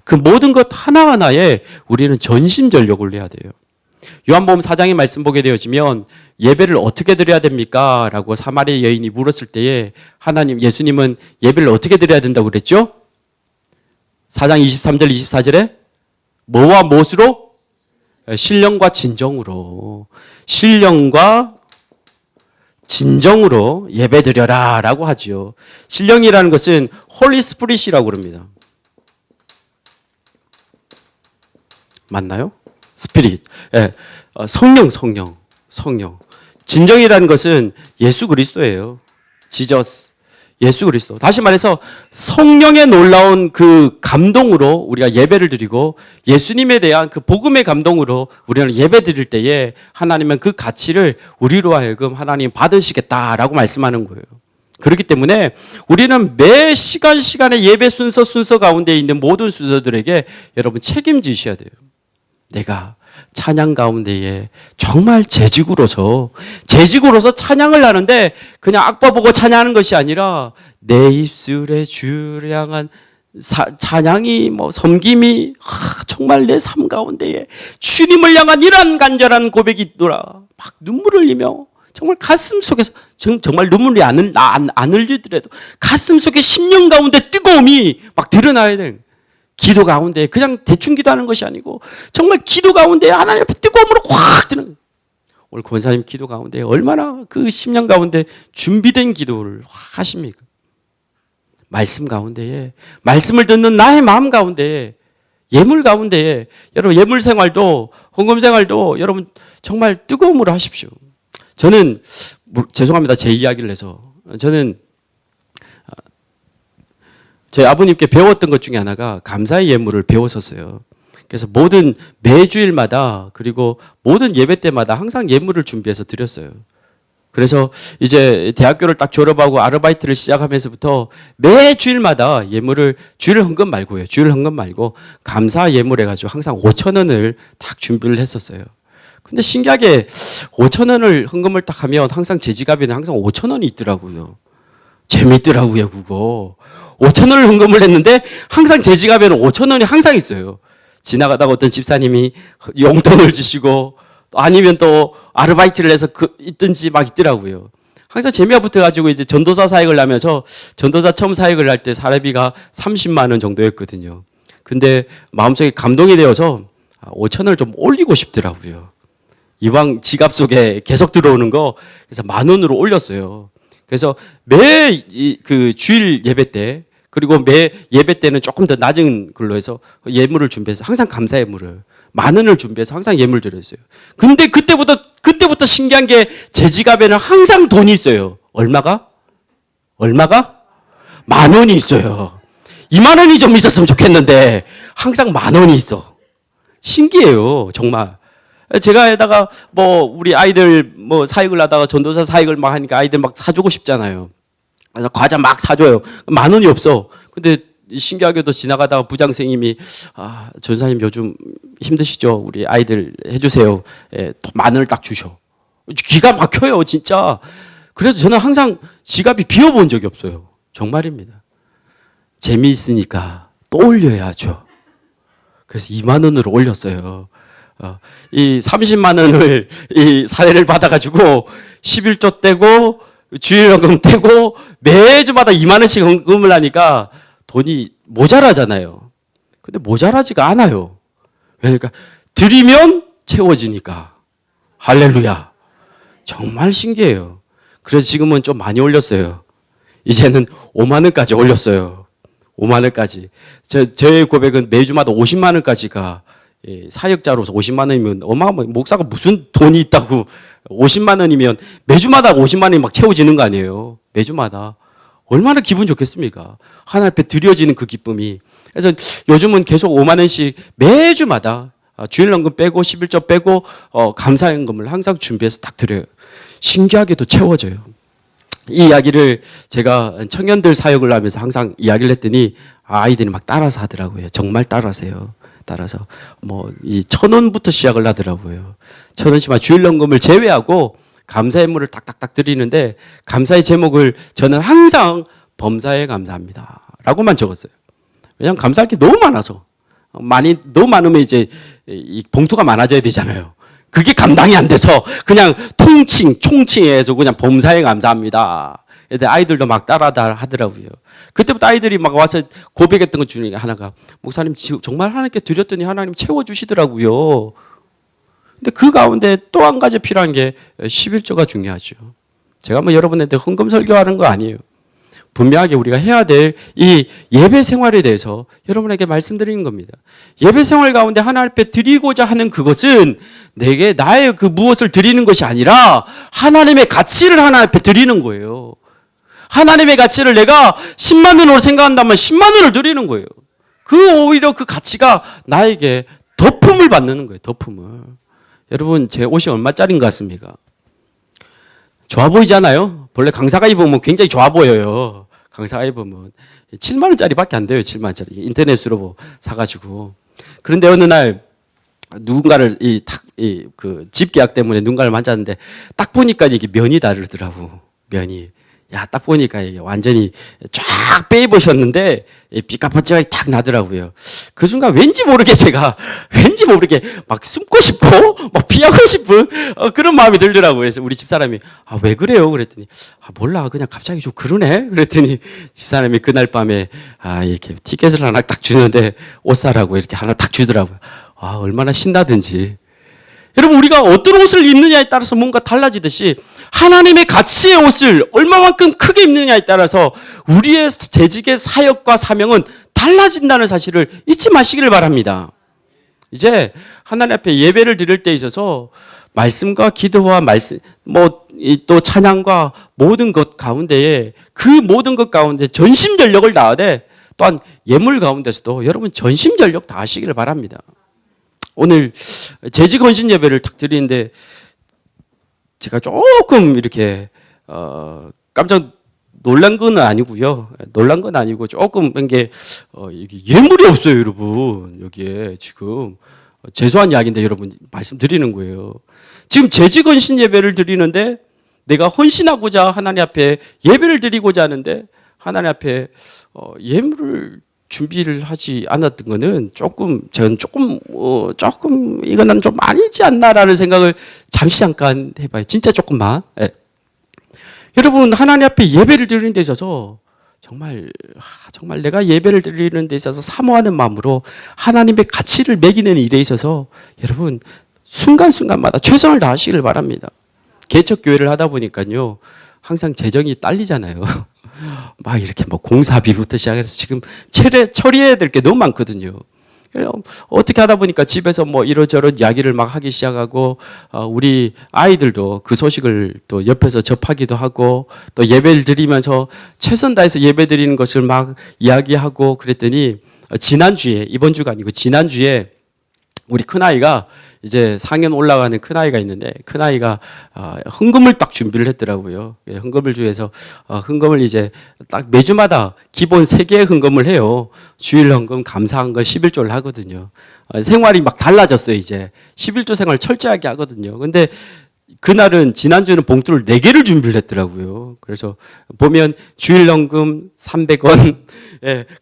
그 모든 것 하나하나에 우리는 전심전력을 해야 돼요. 요한복음 4장의 말씀 보게 되어지면 예배를 어떻게 드려야 됩니까? 라고 사마리아 여인이 물었을 때에 예수님은 예배를 어떻게 드려야 된다고 그랬죠? 4장 23절 24절에 뭐와 무엇으로? 신령과 진정으로. 신령과 진정으로 예배 드려라 라고 하지요. 신령이라는 것은 홀리 스피릿이라고 그럽니다. 맞나요? 스피릿. 예. 성령. 진정이라는 것은 예수 그리스도예요. 지저스. 예수 그리스도. 다시 말해서 성령의 놀라운 그 감동으로 우리가 예배를 드리고 예수님에 대한 그 복음의 감동으로 우리는 예배 드릴 때에 하나님은 그 가치를 우리로 하여금 하나님 받으시겠다라고 말씀하는 거예요. 그렇기 때문에 우리는 매 시간의 예배 순서 가운데 있는 모든 순서들에게 여러분 책임지셔야 돼요. 내가 찬양 가운데에 정말 재직으로서 찬양을 하는데 그냥 악보 보고 찬양하는 것이 아니라 내 입술에 주를 향한 찬양이 섬김이 정말 내 삶 가운데에 주님을 향한 이러한 간절한 고백이 있더라. 막 눈물을 흘리며 정말 가슴 속에서 정말 눈물이 안 흘리더라도 가슴 속에 심령 가운데 뜨거움이 막 드러나야 되는 기도 가운데 그냥 대충 기도하는 것이 아니고 정말 기도 가운데 하나님 앞에 뜨거움으로 확 드는 오늘 권사님 기도 가운데 얼마나 그 심령 가운데 준비된 기도를 확 하십니까? 말씀 가운데에 말씀을 듣는 나의 마음 가운데에 예물 가운데에 여러분 예물 생활도 헌금 생활도 여러분 정말 뜨거움으로 하십시오. 저는 죄송합니다. 제 이야기를 해서 저는 저희 아버님께 배웠던 것 중에 하나가 감사의 예물을 배웠었어요. 그래서 매주일마다 그리고 모든 예배 때마다 항상 예물을 준비해서 드렸어요. 그래서 이제 대학교를 딱 졸업하고 아르바이트를 시작하면서부터 매 주일마다 주일 헌금 말고 감사 예물 해가지고 항상 5,000원을 딱 준비를 했었어요. 근데 신기하게 5,000원을 헌금을 딱 하면 항상 제 지갑에는 항상 5,000원이 있더라고요. 재밌더라고요, 그거. 5,000원을 헌금을 했는데 항상 제 지갑에는 5,000원이 항상 있어요. 지나가다가 어떤 집사님이 용돈을 주시고 아니면 또 아르바이트를 해서 있든지 막 있더라고요. 항상 재미가 붙어가지고 이제 전도사 사역을 하면서 전도사 처음 사역을 할 때 사례비가 30만 원 정도였거든요. 근데 마음속에 감동이 되어서 5,000원을 좀 올리고 싶더라고요. 이왕 지갑 속에 계속 들어오는 거 그래서 10,000원으로 올렸어요. 그래서 매 그 주일 예배 때 그리고 매 예배 때는 조금 더 낮은 걸로 해서 예물을 준비해서 항상 감사 예물을 10,000원을 준비해서 항상 예물 드렸어요. 근데 그때부터 신기한 게 제 지갑에는 항상 돈이 있어요. 얼마가? 10,000원이 있어요. 20,000원이 좀 있었으면 좋겠는데 항상 10,000원이 있어. 신기해요, 정말. 제가 에다가 우리 아이들 사역을 하다가 전도사 사역을 막 하니까 아이들 막 사주고 싶잖아요. 그래서 과자 막 사줘요. 10,000원이 없어. 근데 신기하게도 지나가다가 부장선생님이 전사님 요즘 힘드시죠? 우리 아이들 해주세요. 예, 또 10,000원을 딱 주셔. 기가 막혀요, 진짜. 그래서 저는 항상 지갑이 비워본 적이 없어요. 정말입니다. 재미있으니까 또 올려야죠. 그래서 20,000원으로 올렸어요. 이 30만 원을 이 사례를 받아가지고 11조 떼고 주일연금 떼고 매주마다 2만 원씩 헌금을 하니까 돈이 모자라잖아요. 근데 모자라지가 않아요. 그러니까 드리면 채워지니까. 할렐루야. 정말 신기해요. 그래서 지금은 좀 많이 올렸어요. 이제는 5만 원까지 올렸어요. 5만 원까지. 저의 고백은 매주마다 50만 원까지가 사역자로서 50만 원이면 어마어마한 목사가 무슨 돈이 있다고 50만 원이면 매주마다 50만 원이 막 채워지는 거 아니에요. 매주마다. 얼마나 기분 좋겠습니까? 하나님 앞에 드려지는 그 기쁨이. 그래서 요즘은 계속 5만 원씩 매주마다 주일연금 빼고 11조 빼고 감사연금을 항상 준비해서 딱 드려요. 신기하게도 채워져요. 이 이야기를 제가 청년들 사역을 하면서 항상 이야기를 했더니 아이들이 막 따라서 하더라고요. 정말 따라서요. 따라서 뭐 이 1,000원부터 시작을 하더라고요. 1,000원씩만 주일연금을 제외하고 감사의 물을 딱딱딱 드리는데 감사의 제목을 저는 항상 범사에 감사합니다 라고만 적었어요. 왜냐하면 감사할 게 너무 많아서. 너무 많으면 이제 이 봉투가 많아져야 되잖아요. 그게 감당이 안 돼서 그냥 총칭해서 그냥 범사에 감사합니다. 아이들도 막 따라 하더라고요. 그때부터 아이들이 막 와서 고백했던 것 중에 하나가 목사님 정말 하나님께 드렸더니 하나님 채워주시더라고요. 근데 그 가운데 또 한 가지 필요한 게 11조가 중요하죠. 제가 뭐 여러분한테 헌금 설교하는 거 아니에요. 분명하게 우리가 해야 될 이 예배 생활에 대해서 여러분에게 말씀드리는 겁니다. 예배 생활 가운데 하나님 앞에 드리고자 하는 그것은 내게 나의 그 무엇을 드리는 것이 아니라 하나님의 가치를 하나님 앞에 드리는 거예요. 하나님의 가치를 내가 10만 원으로 생각한다면 10만 원을 드리는 거예요. 오히려 그 가치가 나에게 덮음을 받는 거예요. 덮음을. 여러분 제 옷이 얼마짜리인 것 같습니까? 좋아 보이잖아요. 원래 강사가 입으면 굉장히 좋아 보여요. 강사가 입으면 7만 원짜리밖에 안 돼요. 7만 원짜리 인터넷으로 사가지고. 그런데 어느 날 누군가를 그 집계약 때문에 누군가를 만졌는데 딱 보니까 이게 면이 다르더라고. 면이. 야, 딱 보니까 이게 완전히 쫙 빼입으셨는데 삐까뻔쩍하게 딱 나더라고요. 그 순간 왠지 모르게 막 숨고 싶고 막 피하고 싶은 그런 마음이 들더라고요. 그래서 우리 집사람이 왜 그래요? 그랬더니 몰라 그냥 갑자기 좀 그러네. 그랬더니 집사람이 그날 밤에 이렇게 티켓을 하나 딱 주는데 옷 사라고 이렇게 하나 딱 주더라고요. 얼마나 신나든지. 여러분 우리가 어떤 옷을 입느냐에 따라서 뭔가 달라지듯이 하나님의 가치의 옷을 얼마만큼 크게 입느냐에 따라서 우리의 재직의 사역과 사명은 달라진다는 사실을 잊지 마시기를 바랍니다. 이제 하나님 앞에 예배를 드릴 때 있어서 말씀과 기도와 또 찬양과 모든 것 가운데에 그 모든 것 가운데 전심전력을 다하되 또한 예물 가운데서도 여러분 전심전력 다하시기를 바랍니다. 오늘 재직 헌신 예배를 딱 드리는데 제가 조금 이렇게 깜짝 놀란 건 아니고요. 놀란 건 아니고 조금 이게 예물이 없어요, 여러분. 여기에 지금 죄송한 이야기인데 여러분 말씀드리는 거예요. 지금 재직 헌신 예배를 드리는데 내가 헌신하고자 하나님 앞에 예배를 드리고자 하는데 하나님 앞에 예물을 준비를 하지 않았던 거는 저는 조금 이거는 좀 아니지 않나라는 생각을 잠깐 해봐요. 진짜 조금만. 네. 여러분 하나님 앞에 예배를 드리는 데 있어서 정말 내가 예배를 드리는 데 있어서 사모하는 마음으로 하나님의 가치를 매기는 일에 있어서 여러분 순간순간마다 최선을 다하시기를 바랍니다. 개척교회를 하다 보니까요 항상 재정이 딸리잖아요. 막 이렇게 공사비부터 시작해서 지금 처리해야 될 게 너무 많거든요. 어떻게 하다 보니까 집에서 이러저런 이야기를 막 하기 시작하고 우리 아이들도 그 소식을 또 옆에서 접하기도 하고 또 예배를 드리면서 최선 다해서 예배 드리는 것을 막 이야기하고 그랬더니 지난주에 이번 주가 아니고 지난주에 우리 큰아이가 이제 상현 올라가는 큰아이가 있는데 큰아이가 헌금을 딱 준비를 했더라고요. 헌금을 주해서 헌금을 이제 딱 매주마다 기본 3개의 헌금을 해요. 주일 헌금, 감사 헌금, 11조를 하거든요. 생활이 막 달라졌어요. 이제 11조 생활 철저하게 하거든요. 근데 그날은 지난주에는 봉투를 4개를 준비를 했더라고요. 그래서 보면 주일 헌금 300원,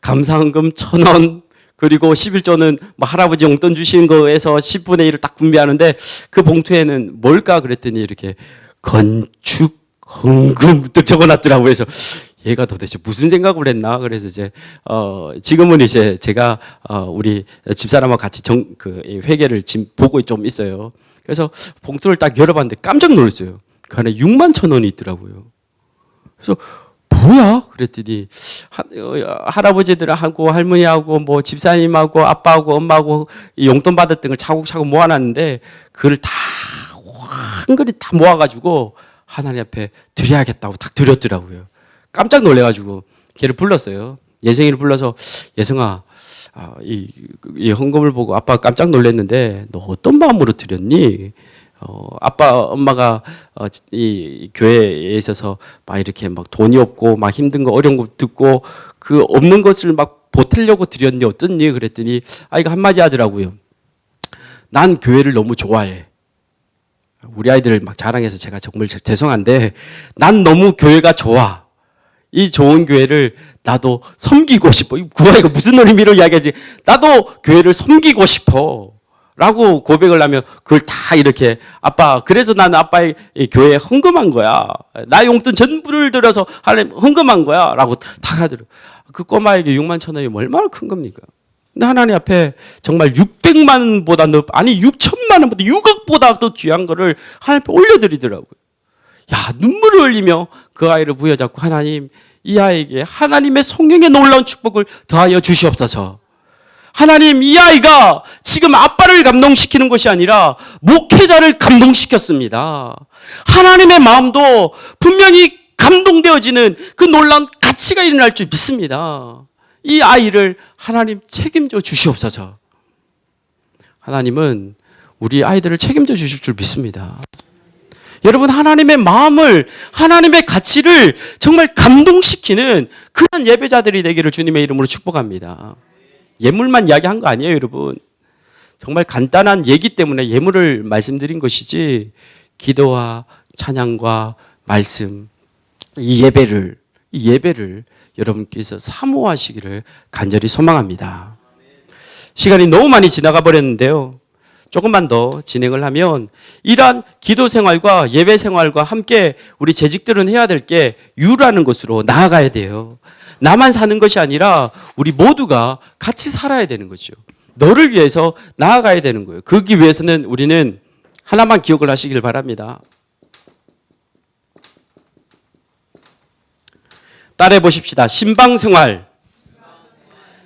감사 헌금 1,000원, 그리고 11조는 뭐 할아버지 용돈 주신 거에서 10분의 1을 딱 분배하는데 그 봉투에는 뭘까 그랬더니 이렇게 건축 헌금 딱 적어놨더라고요. 그래서 얘가 도대체 무슨 생각을 했나? 그래서 이제 지금은 이제 제가 우리 집사람하고 같이 회계를 지금 보고 좀 있어요. 그래서 봉투를 딱 열어봤는데 깜짝 놀랐어요. 그 안에 6만 1,000원이 있더라고요. 그래서 뭐야? 그랬더니 할아버지들하고 할머니하고 뭐 집사님하고 아빠하고 엄마하고 용돈 받았던 걸 차곡차곡 모아놨는데 그걸 다 한 그릇 다 모아가지고 하나님 앞에 드려야겠다고 딱 드렸더라고요. 깜짝 놀래가지고 걔를 불렀어요. 예성이를 불러서 예성아, 이 헌금을 보고 아빠가 깜짝 놀랐는데 너 어떤 마음으로 드렸니? 아빠 엄마가 이 교회에 있어서 막 이렇게 막 돈이 없고 막 힘든 거 어려운 거 듣고 그 없는 것을 막 보태려고 드렸니 어떻니? 그랬더니 아이가 한마디 하더라고요. 난 교회를 너무 좋아해. 우리 아이들을 막 자랑해서 제가 정말 죄송한데 난 너무 교회가 좋아. 이 좋은 교회를 나도 섬기고 싶어. 그 아이가 무슨 의미로 이야기하지? 나도 교회를 섬기고 싶어. 라고 고백을 하면 그걸 다 이렇게 아빠 그래서 나는 아빠의 교회에 헌금한 거야. 나 용돈 전부를 들여서 하나님 헌금한 거야. 라고 다 하더라고요. 그 꼬마에게 6만 1,000원이 얼마나 큰 겁니까? 근데 하나님 앞에 정말 600만 보다 아니 6천만 원보다 6억보다 더 귀한 거를 하나님 앞에 올려드리더라고요. 야, 눈물을 흘리며 그 아이를 부여잡고 하나님 이 아이에게 하나님의 성령의 놀라운 축복을 더하여 주시옵소서. 하나님 이 아이가 지금 아빠를 감동시키는 것이 아니라 목회자를 감동시켰습니다. 하나님의 마음도 분명히 감동되어지는 그 놀라운 가치가 일어날 줄 믿습니다. 이 아이를 하나님 책임져 주시옵소서. 하나님은 우리 아이들을 책임져 주실 줄 믿습니다. 여러분 하나님의 마음을 하나님의 가치를 정말 감동시키는 그런 예배자들이 되기를 주님의 이름으로 축복합니다. 예물만 이야기한 거 아니에요 여러분. 정말 간단한 얘기 때문에 예물을 말씀드린 것이지 기도와 찬양과 말씀 이 예배를 여러분께서 사모하시기를 간절히 소망합니다. 시간이 너무 많이 지나가 버렸는데요. 조금만 더 진행을 하면 이러한 기도 생활과 예배 생활과 함께 우리 재직들은 해야 될 게 유라는 것으로 나아가야 돼요. 나만 사는 것이 아니라 우리 모두가 같이 살아야 되는 거죠. 너를 위해서 나아가야 되는 거예요. 그러기 위해서는 우리는 하나만 기억을 하시길 바랍니다. 따라해 보십시다. 신방생활.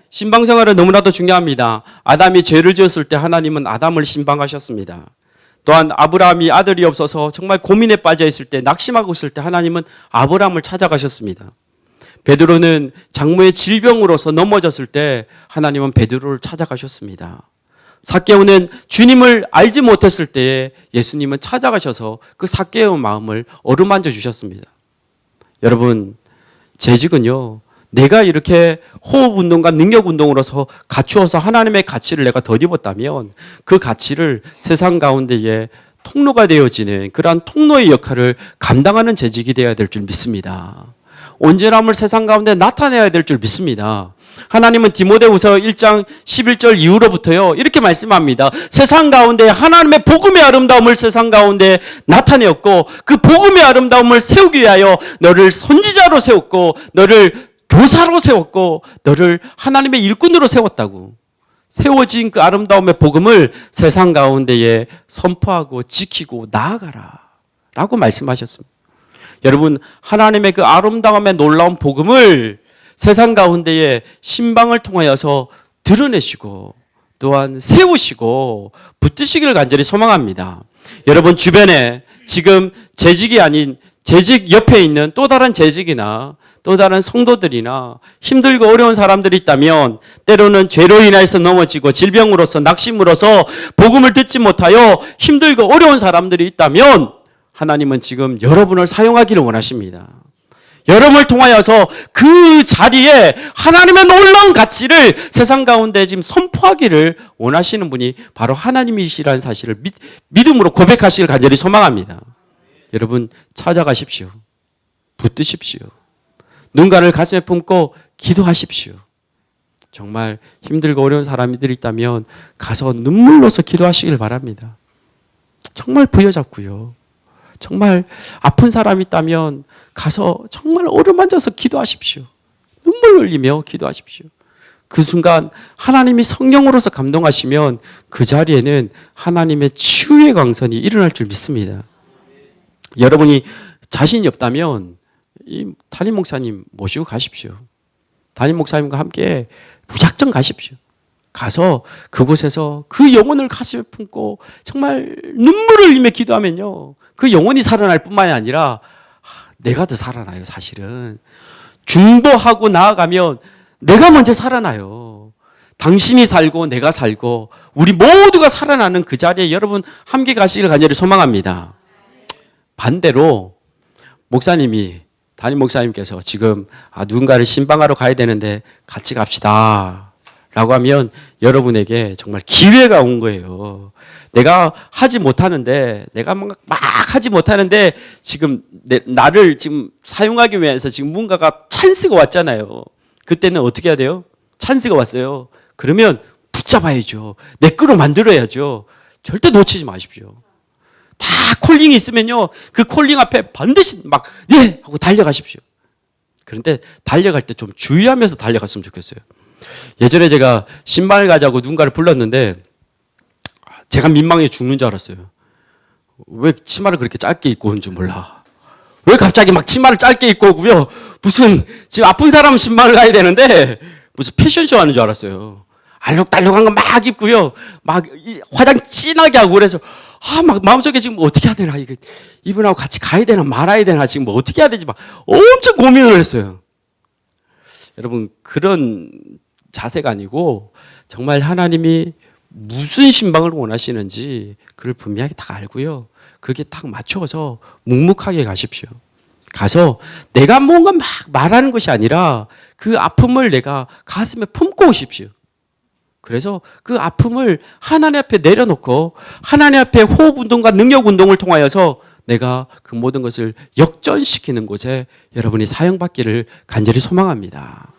신방생활은 너무나도 중요합니다. 아담이 죄를 지었을 때 하나님은 아담을 신방하셨습니다. 또한 아브라함이 아들이 없어서 정말 고민에 빠져 있을 때 낙심하고 있을 때 하나님은 아브라함을 찾아가셨습니다. 베드로는 장모의 질병으로서 넘어졌을 때 하나님은 베드로를 찾아가셨습니다. 삭개오는 주님을 알지 못했을 때에 예수님은 찾아가셔서 그 삭개오의 마음을 어루만져 주셨습니다. 여러분 재직은요 내가 이렇게 호흡운동과 능력운동으로서 갖추어서 하나님의 가치를 내가 덧입었다면 그 가치를 세상 가운데에 통로가 되어지는 그러한 통로의 역할을 감당하는 재직이 되어야 될 줄 믿습니다. 온전함을 세상 가운데 나타내야 될 줄 믿습니다. 하나님은 디모데후서 1장 11절 이후로부터요 이렇게 말씀합니다. 세상 가운데 하나님의 복음의 아름다움을 세상 가운데 나타내었고 그 복음의 아름다움을 세우기 위하여 너를 선지자로 세웠고 너를 교사로 세웠고 너를 하나님의 일꾼으로 세웠다고. 세워진 그 아름다움의 복음을 세상 가운데에 선포하고 지키고 나아가라 라고 말씀하셨습니다. 여러분 하나님의 그 아름다움의 놀라운 복음을 세상 가운데에 신방을 통하여서 드러내시고 또한 세우시고 붙드시기를 간절히 소망합니다. 여러분 주변에 지금 재직이 아닌 재직 옆에 있는 또 다른 재직이나 또 다른 성도들이나 힘들고 어려운 사람들이 있다면 때로는 죄로 인해서 넘어지고 질병으로서 낙심으로서 복음을 듣지 못하여 힘들고 어려운 사람들이 있다면 하나님은 지금 여러분을 사용하기를 원하십니다. 여러분을 통하여서 그 자리에 하나님의 놀라운 가치를 세상 가운데 지금 선포하기를 원하시는 분이 바로 하나님이시라는 사실을 믿음으로 고백하시길 간절히 소망합니다. 여러분 찾아가십시오. 붙드십시오. 눈가를 가슴에 품고 기도하십시오. 정말 힘들고 어려운 사람들이 있다면 가서 눈물로서 기도하시길 바랍니다. 정말 부여잡고요. 정말 아픈 사람이 있다면 가서 정말 어루만져서 기도하십시오. 눈물 흘리며 기도하십시오. 그 순간 하나님이 성령으로서 감동하시면 그 자리에는 하나님의 치유의 광선이 일어날 줄 믿습니다. 여러분이 자신이 없다면 이 담임 목사님 모시고 가십시오. 담임 목사님과 함께 무작정 가십시오. 가서 그곳에서 그 영혼을 가슴에 품고 정말 눈물을 흘리며 기도하면요, 그 영혼이 살아날 뿐만이 아니라 내가 더 살아나요. 사실은 중보하고 나아가면 내가 먼저 살아나요. 당신이 살고 내가 살고 우리 모두가 살아나는 그 자리에 여러분 함께 가시기를 간절히 소망합니다. 반대로 목사님이, 담임 목사님께서 지금 누군가를 신방하러 가야 되는데 같이 갑시다 라고 하면 여러분에게 정말 기회가 온 거예요. 내가 하지 못하는데, 내가 막 하지 못하는데 지금 나를 지금 사용하기 위해서 지금 뭔가가 찬스가 왔잖아요. 그때는 어떻게 해야 돼요? 찬스가 왔어요. 그러면 붙잡아야죠. 내 거로 만들어야죠. 절대 놓치지 마십시오. 다 콜링이 있으면요, 그 콜링 앞에 반드시 막 예! 하고 달려가십시오. 그런데 달려갈 때 좀 주의하면서 달려갔으면 좋겠어요. 예전에 제가 신방을 가자고 누군가를 불렀는데 제가 민망해 죽는 줄 알았어요. 왜 치마를 그렇게 짧게 입고 온 줄 몰라. 왜 갑자기 막 치마를 짧게 입고 오고요. 무슨 지금 아픈 사람 신방을 가야 되는데 무슨 패션쇼 하는 줄 알았어요. 알록달록한 거 막 입고요. 막 화장 진하게 하고 그래서 막 마음속에 지금 어떻게 해야 되나, 이거 이분하고 같이 가야 되나 말아야 되나, 지금 뭐 어떻게 해야 되지 막 엄청 고민을 했어요. 여러분, 그런 자세가 아니고 정말 하나님이 무슨 신방을 원하시는지 그걸 분명하게 다 알고요. 그게 딱 맞춰서 묵묵하게 가십시오. 가서 내가 뭔가 막 말하는 것이 아니라 그 아픔을 내가 가슴에 품고 오십시오. 그래서 그 아픔을 하나님 앞에 내려놓고 하나님 앞에 호흡 운동과 능력 운동을 통하여서 내가 그 모든 것을 역전시키는 곳에 여러분이 사용받기를 간절히 소망합니다.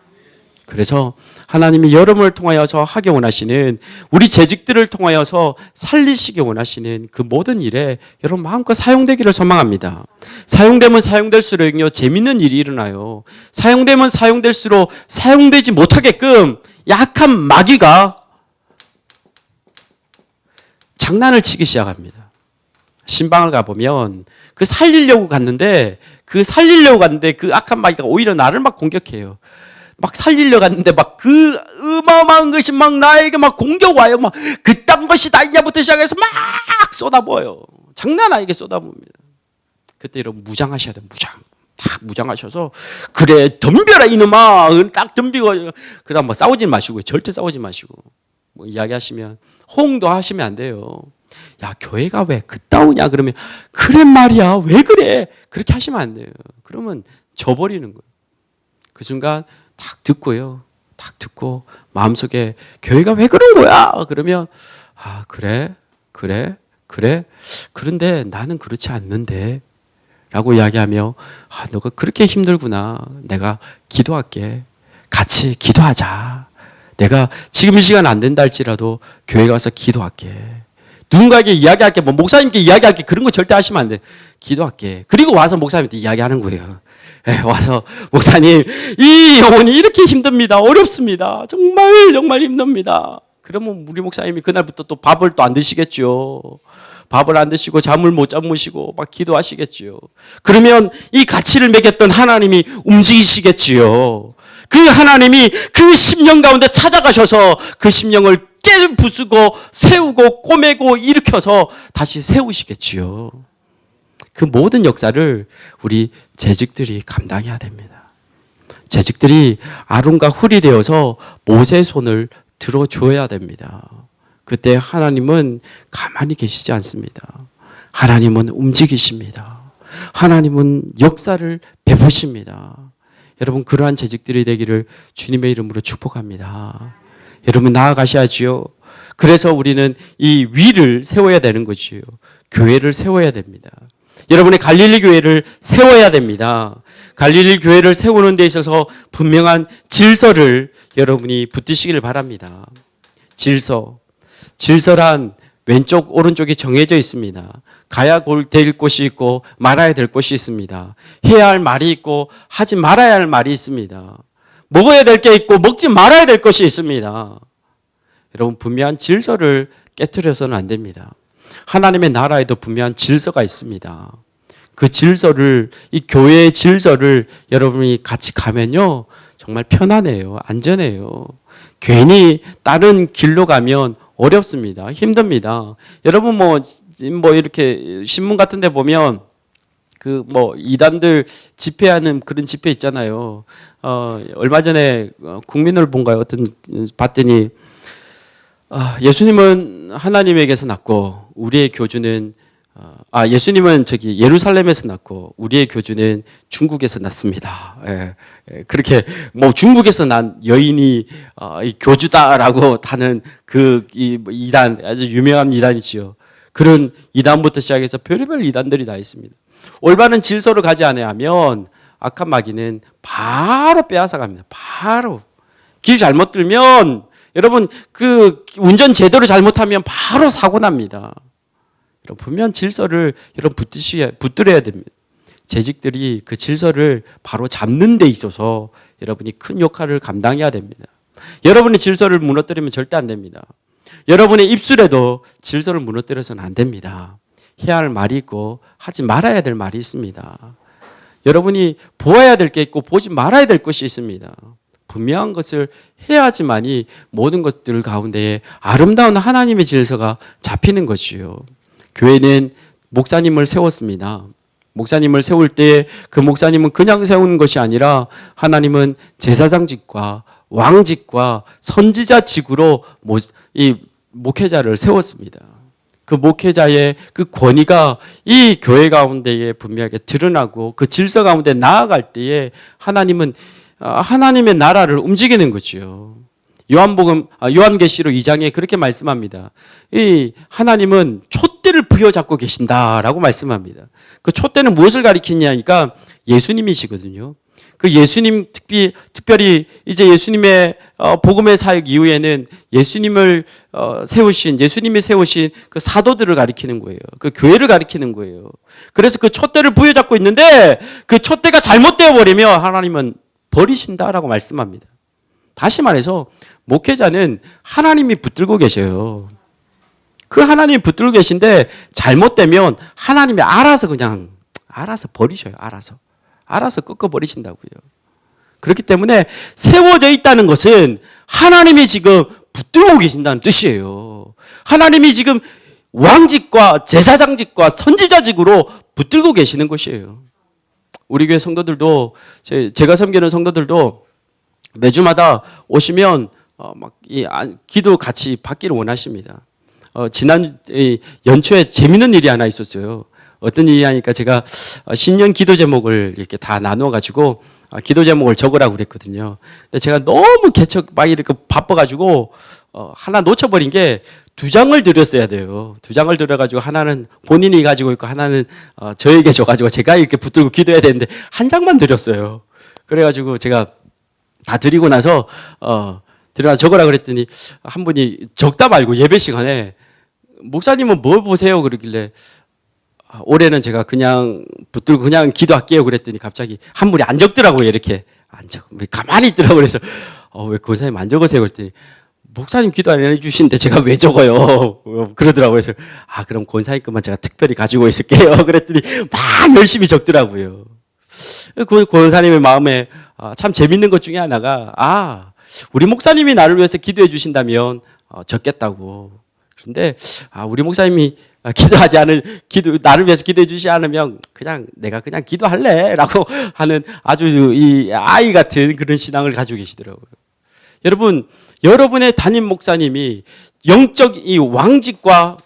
그래서 하나님이 여러분을 통하여서 하기 원하시는, 우리 재직들을 통하여서 살리시기 원하시는 그 모든 일에 여러분 마음껏 사용되기를 소망합니다. 사용되면 사용될수록요, 재밌는 일이 일어나요. 사용되면 사용될수록 사용되지 못하게끔 약한 마귀가 장난을 치기 시작합니다. 신방을 가보면 그 살리려고 갔는데 그 악한 마귀가 오히려 나를 막 공격해요. 막 살리려 갔는데 막 그 어마어마한 것이 막 나에게 막 공격 와요. 막 그딴 것이 다 있냐부터 시작해서 막 쏟아부어요. 장난 아니게 쏟아부습니다. 그때 여러분 무장하셔야 돼요. 딱 무장하셔서 그래 덤벼라 이놈아, 딱 덤비고, 그다음 뭐 싸우지 마시고, 절대 싸우지 마시고, 뭐 이야기하시면 호응도 하시면 안 돼요. 야, 교회가 왜 그따우냐 그러면 그래 말이야 왜 그래, 그렇게 하시면 안 돼요. 그러면 져버리는 거예요. 그 순간 딱 듣고요, 딱 듣고 마음속에 교회가 왜 그런 거야 그러면 그래 그런데 나는 그렇지 않는데 라고 이야기하며 너가 그렇게 힘들구나, 내가 기도할게, 같이 기도하자, 내가 지금 이 시간 안 된다 할지라도 교회 가서 기도할게, 누군가에게 이야기할게, 뭐 목사님께 이야기할게, 그런 거 절대 하시면 안 돼. 기도할게. 그리고 와서 목사님한테 이야기하는 거예요. 와서 목사님, 이 영혼이 이렇게 힘듭니다, 어렵습니다, 정말 힘듭니다. 그러면 우리 목사님이 그날부터 또 밥을 또 안 드시겠죠. 밥을 안 드시고 잠을 못 주무시고 막 기도하시겠지요. 그러면 이 가치를 매겼던 하나님이 움직이시겠지요. 그 하나님이 그 심령 가운데 찾아가셔서 그 심령을 깨부수고 세우고 꼬매고 일으켜서 다시 세우시겠지요. 그 모든 역사를 우리 재직들이 감당해야 됩니다. 재직들이 아론과 훌이 되어서 모세의 손을 들어줘야 됩니다. 그때 하나님은 가만히 계시지 않습니다. 하나님은 움직이십니다. 하나님은 역사를 베푸십니다. 여러분, 그러한 재직들이 되기를 주님의 이름으로 축복합니다. 여러분, 나아가셔야지요. 그래서 우리는 이 위를 세워야 되는 거지요. 교회를 세워야 됩니다. 여러분의 갈릴리 교회를 세워야 됩니다. 갈릴리 교회를 세우는 데 있어서 분명한 질서를 여러분이 붙드시기를 바랍니다. 질서란 왼쪽 오른쪽이 정해져 있습니다. 가야 될 곳이 있고 말아야 될 곳이 있습니다. 해야 할 말이 있고 하지 말아야 할 말이 있습니다. 먹어야 될 게 있고 먹지 말아야 될 것이 있습니다. 여러분, 분명한 질서를 깨트려서는 안 됩니다. 하나님의 나라에도 분명한 질서가 있습니다. 그 질서를, 이 교회의 질서를 여러분이 같이 가면요, 정말 편안해요. 안전해요. 괜히 다른 길로 가면 어렵습니다. 힘듭니다. 여러분 뭐 이렇게 신문 같은 데 보면 이단들 집회하는 그런 집회 있잖아요. 얼마 전에 국민을 본가요? 봤더니 예수님은 하나님에게서 났고 우리의 교주는 예수님은 예루살렘에서 났고 우리의 교주는 중국에서 났습니다. 그렇게 중국에서 난 여인이 교주다라고 하는 이 이단, 아주 유명한 이단이지요. 그런 이단부터 시작해서 별의별 이단들이 다 있습니다. 올바른 질서를 가지 않으면 악한 마귀는 바로 빼앗아 갑니다. 바로 길 잘못 들면 여러분 운전 제대로 잘못하면 바로 사고 납니다. 분명한 질서를 여러분 붙들어야 됩니다. 재직들이 그 질서를 바로 잡는 데 있어서 여러분이 큰 역할을 감당해야 됩니다. 여러분의 질서를 무너뜨리면 절대 안 됩니다. 여러분의 입술에도 질서를 무너뜨려서는 안 됩니다. 해야 할 말이 있고 하지 말아야 될 말이 있습니다. 여러분이 보아야 될 게 있고 보지 말아야 될 것이 있습니다. 분명한 것을 해야지만이 모든 것들 가운데에 아름다운 하나님의 질서가 잡히는 것이요. 교회는 목사님을 세웠습니다. 목사님을 세울 때 그 목사님은 그냥 세우는 것이 아니라 하나님은 제사장직과 왕직과 선지자직으로 이 목회자를 세웠습니다. 그 목회자의 그 권위가 이 교회 가운데에 분명하게 드러나고 그 질서 가운데 나아갈 때에 하나님은 하나님의 나라를 움직이는 거죠. 요한계시록 2장에 그렇게 말씀합니다. 이 하나님은 촛대를 부여잡고 계신다라고 말씀합니다. 그 촛대는 무엇을 가리키냐니까 예수님이시거든요. 그 예수님 특별히 이제 예수님의 복음의 사역 이후에는 예수님이 세우신 그 사도들을 가리키는 거예요. 그 교회를 가리키는 거예요. 그래서 그 촛대를 부여잡고 있는데 그 촛대가 잘못되어 버리면 하나님은 버리신다라고 말씀합니다. 다시 말해서 목회자는 하나님이 붙들고 계셔요. 그 하나님이 붙들고 계신데 잘못되면 하나님이 알아서 버리셔요. 알아서 꺾어버리신다고요. 그렇기 때문에 세워져 있다는 것은 하나님이 지금 붙들고 계신다는 뜻이에요. 하나님이 지금 왕직과 제사장직과 선지자직으로 붙들고 계시는 것이에요. 우리 교회 성도들도 제가 섬기는 성도들도 매주마다 오시면 기도 같이 받기를 원하십니다. 지난 연초에 재밌는 일이 하나 있었어요. 어떤 일이 하니까 제가 신년 기도 제목을 이렇게 다 나눠 가지고 기도 제목을 적으라고 그랬거든요. 근데 제가 너무 이렇게 바빠가지고 하나 놓쳐버린 게 2장을 드렸어야 돼요. 2장을 드려가지고 하나는 본인이 가지고 있고 하나는 저에게 줘가지고 제가 이렇게 붙들고 기도해야 되는데 1장만 드렸어요. 그래가지고 제가 다 드리고 나서 적으라 그랬더니 한 분이 적다 말고 예배 시간에 목사님은 뭘 보세요? 그러길래 올해는 제가 그냥 붙들고 그냥 기도할게요. 그랬더니 갑자기 한 분이 안 적더라고요. 이렇게 안 적, 가만히 있더라고요. 그래서 왜 권사님 안 적으세요? 그랬더니 목사님 기도 안 해주시는데 제가 왜 적어요? 그러더라고요. 그래서 그럼 권사님 것만 제가 특별히 가지고 있을게요. 그랬더니 막 열심히 적더라고요. 그 권사님의 마음에 참 재밌는 것 중에 하나가 우리 목사님이 나를 위해서 기도해 주신다면 적겠다고. 그런데 우리 목사님이 나를 위해서 기도해 주시지 않으면 내가 그냥 기도할래라고 하는 아주 이 아이 같은 그런 신앙을 가지고 계시더라고요. 여러분, 여러분의 담임 목사님이 영적 이 왕직과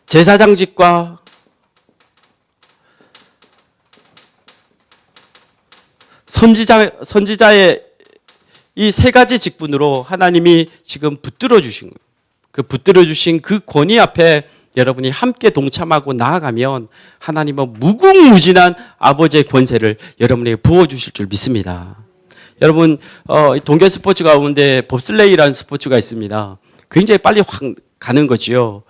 제사장직과 선지자의 이 3가지 직분으로 하나님이 지금 붙들어 주신 거예요. 그 붙들어 주신 그 권위 앞에 여러분이 함께 동참하고 나아가면 하나님은 무궁무진한 아버지의 권세를 여러분에게 부어주실 줄 믿습니다. 여러분 동계 스포츠 가운데 봅슬레이라는 스포츠가 있습니다. 굉장히 빨리 확 가는 거지요.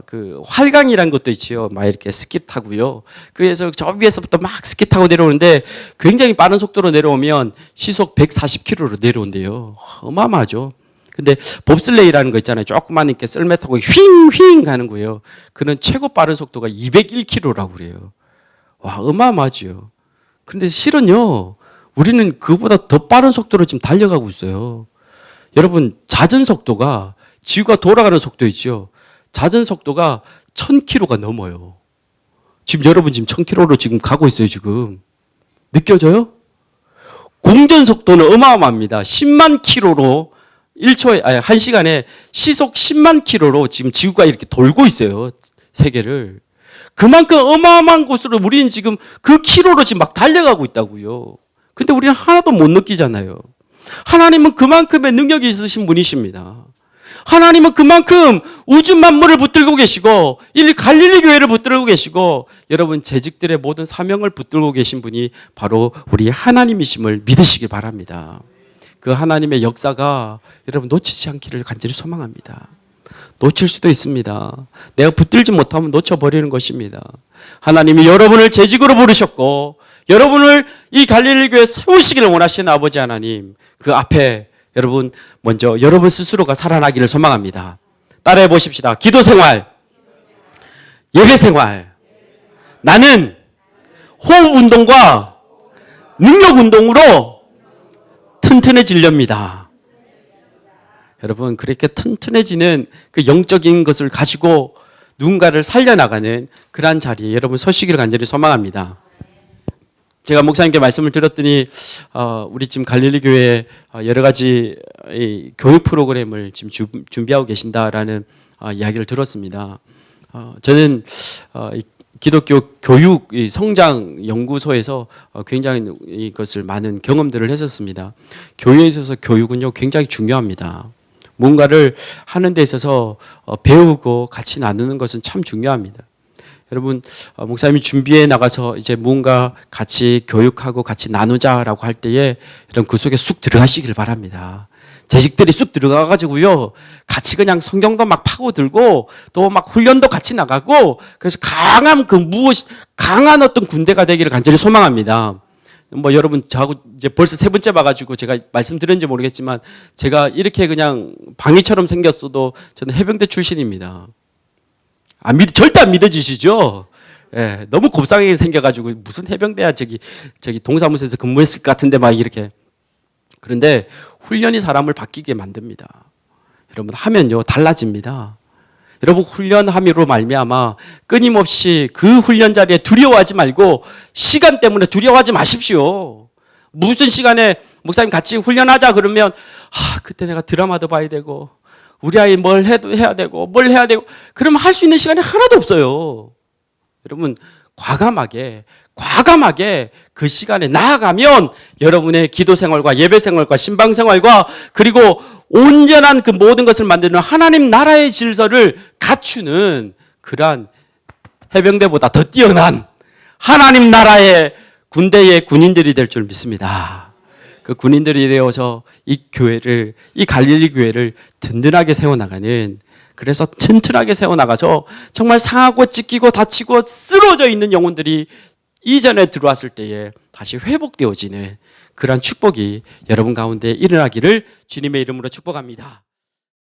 그 활강이라는 것도 있지요. 막 이렇게 스키 타고요. 그래서 저 위에서부터 막 스키 타고 내려오는데 굉장히 빠른 속도로 내려오면 시속 140km로 내려온대요. 어마어마하죠. 근데 봅슬레이라는 거 있잖아요. 조그만 이렇게 썰매 타고 휙휙 가는 거예요. 그는 최고 빠른 속도가 201km라고 그래요. 와, 어마어마하죠. 근데 실은요, 우리는 그보다 더 빠른 속도로 지금 달려가고 있어요. 여러분, 잦은 속도가 지구가 돌아가는 속도 있죠. 잦은 속도가 1000km가 넘어요. 지금 여러분 지금 1000km로 지금 가고 있어요, 지금. 느껴져요? 공전 속도는 어마어마합니다. 10만 킬로로 1시간에 시속 10만 킬로로 지금 지구가 이렇게 돌고 있어요. 세계를. 그만큼 어마어마한 곳으로 우리는 지금 그 킬로로 지금 막 달려가고 있다고요. 근데 우리는 하나도 못 느끼잖아요. 하나님은 그만큼의 능력이 있으신 분이십니다. 하나님은 그만큼 우주 만물을 붙들고 계시고 이 갈릴리 교회를 붙들고 계시고 여러분 재직들의 모든 사명을 붙들고 계신 분이 바로 우리 하나님이심을 믿으시기 바랍니다. 그 하나님의 역사가 여러분 놓치지 않기를 간절히 소망합니다. 놓칠 수도 있습니다. 내가 붙들지 못하면 놓쳐버리는 것입니다. 하나님이 여러분을 재직으로 부르셨고 여러분을 이 갈릴리 교회에 세우시기를 원하시는 아버지 하나님, 그 앞에 여러분 먼저 여러분 스스로가 살아나기를 소망합니다. 따라해 보십시다. 기도 생활, 예배 생활. 나는 호흡 운동과 능력 운동으로 튼튼해지렵니다. 여러분, 그렇게 튼튼해지는 그 영적인 것을 가지고 누군가를 살려나가는 그러한 자리에 여러분 서시기를 간절히 소망합니다. 제가 목사님께 말씀을 드렸더니 우리 지금 갈릴리 교회에 여러 가지 교육 프로그램을 지금 준비하고 계신다라는 이야기를 들었습니다. 저는 기독교 교육 성장 연구소에서 굉장히 이것을 많은 경험들을 했었습니다. 교회에 있어서 교육은요 굉장히 중요합니다. 뭔가를 하는 데 있어서 배우고 같이 나누는 것은 참 중요합니다. 여러분, 목사님이 준비해 나가서 이제 뭔가 같이 교육하고 같이 나누자라고 할 때에 여러분 그 속에 쑥 들어가시길 바랍니다. 재직들이 쑥 들어가가지고요, 같이 그냥 성경도 막 파고들고 또 막 훈련도 같이 나가고 그래서 강한 강한 어떤 군대가 되기를 간절히 소망합니다. 뭐 여러분 저하고 이제 벌써 3번째 봐가지고 제가 말씀드렸는지 모르겠지만 제가 이렇게 그냥 방위처럼 생겼어도 저는 해병대 출신입니다. 절대 안 믿어지시죠? 예, 너무 곱상하게 생겨가지고 무슨 해병대야 저기 동사무소에서 근무했을 것 같은데 막 이렇게. 그런데 훈련이 사람을 바뀌게 만듭니다. 여러분 하면요 달라집니다. 여러분 훈련함으로 말미암아 끊임없이 그 훈련 자리에 두려워하지 말고 시간 때문에 두려워하지 마십시오. 무슨 시간에 목사님 같이 훈련하자 그러면 그때 내가 드라마도 봐야 되고 우리 아이 뭘 해야 되고 뭘 해야 되고 그러면 할 수 있는 시간이 하나도 없어요. 여러분 과감하게 그 시간에 나아가면 여러분의 기도 생활과 예배 생활과 신방 생활과 그리고 온전한 그 모든 것을 만드는 하나님 나라의 질서를 갖추는 그러한 해병대보다 더 뛰어난 하나님 나라의 군대의 군인들이 될 줄 믿습니다. 그 군인들이 되어서 이 갈릴리 교회를 든든하게 세워나가는, 그래서 튼튼하게 세워나가서 정말 상하고 찢기고 다치고 쓰러져 있는 영혼들이 이전에 들어왔을 때에 다시 회복되어지는 그러한 축복이 여러분 가운데 일어나기를 주님의 이름으로 축복합니다.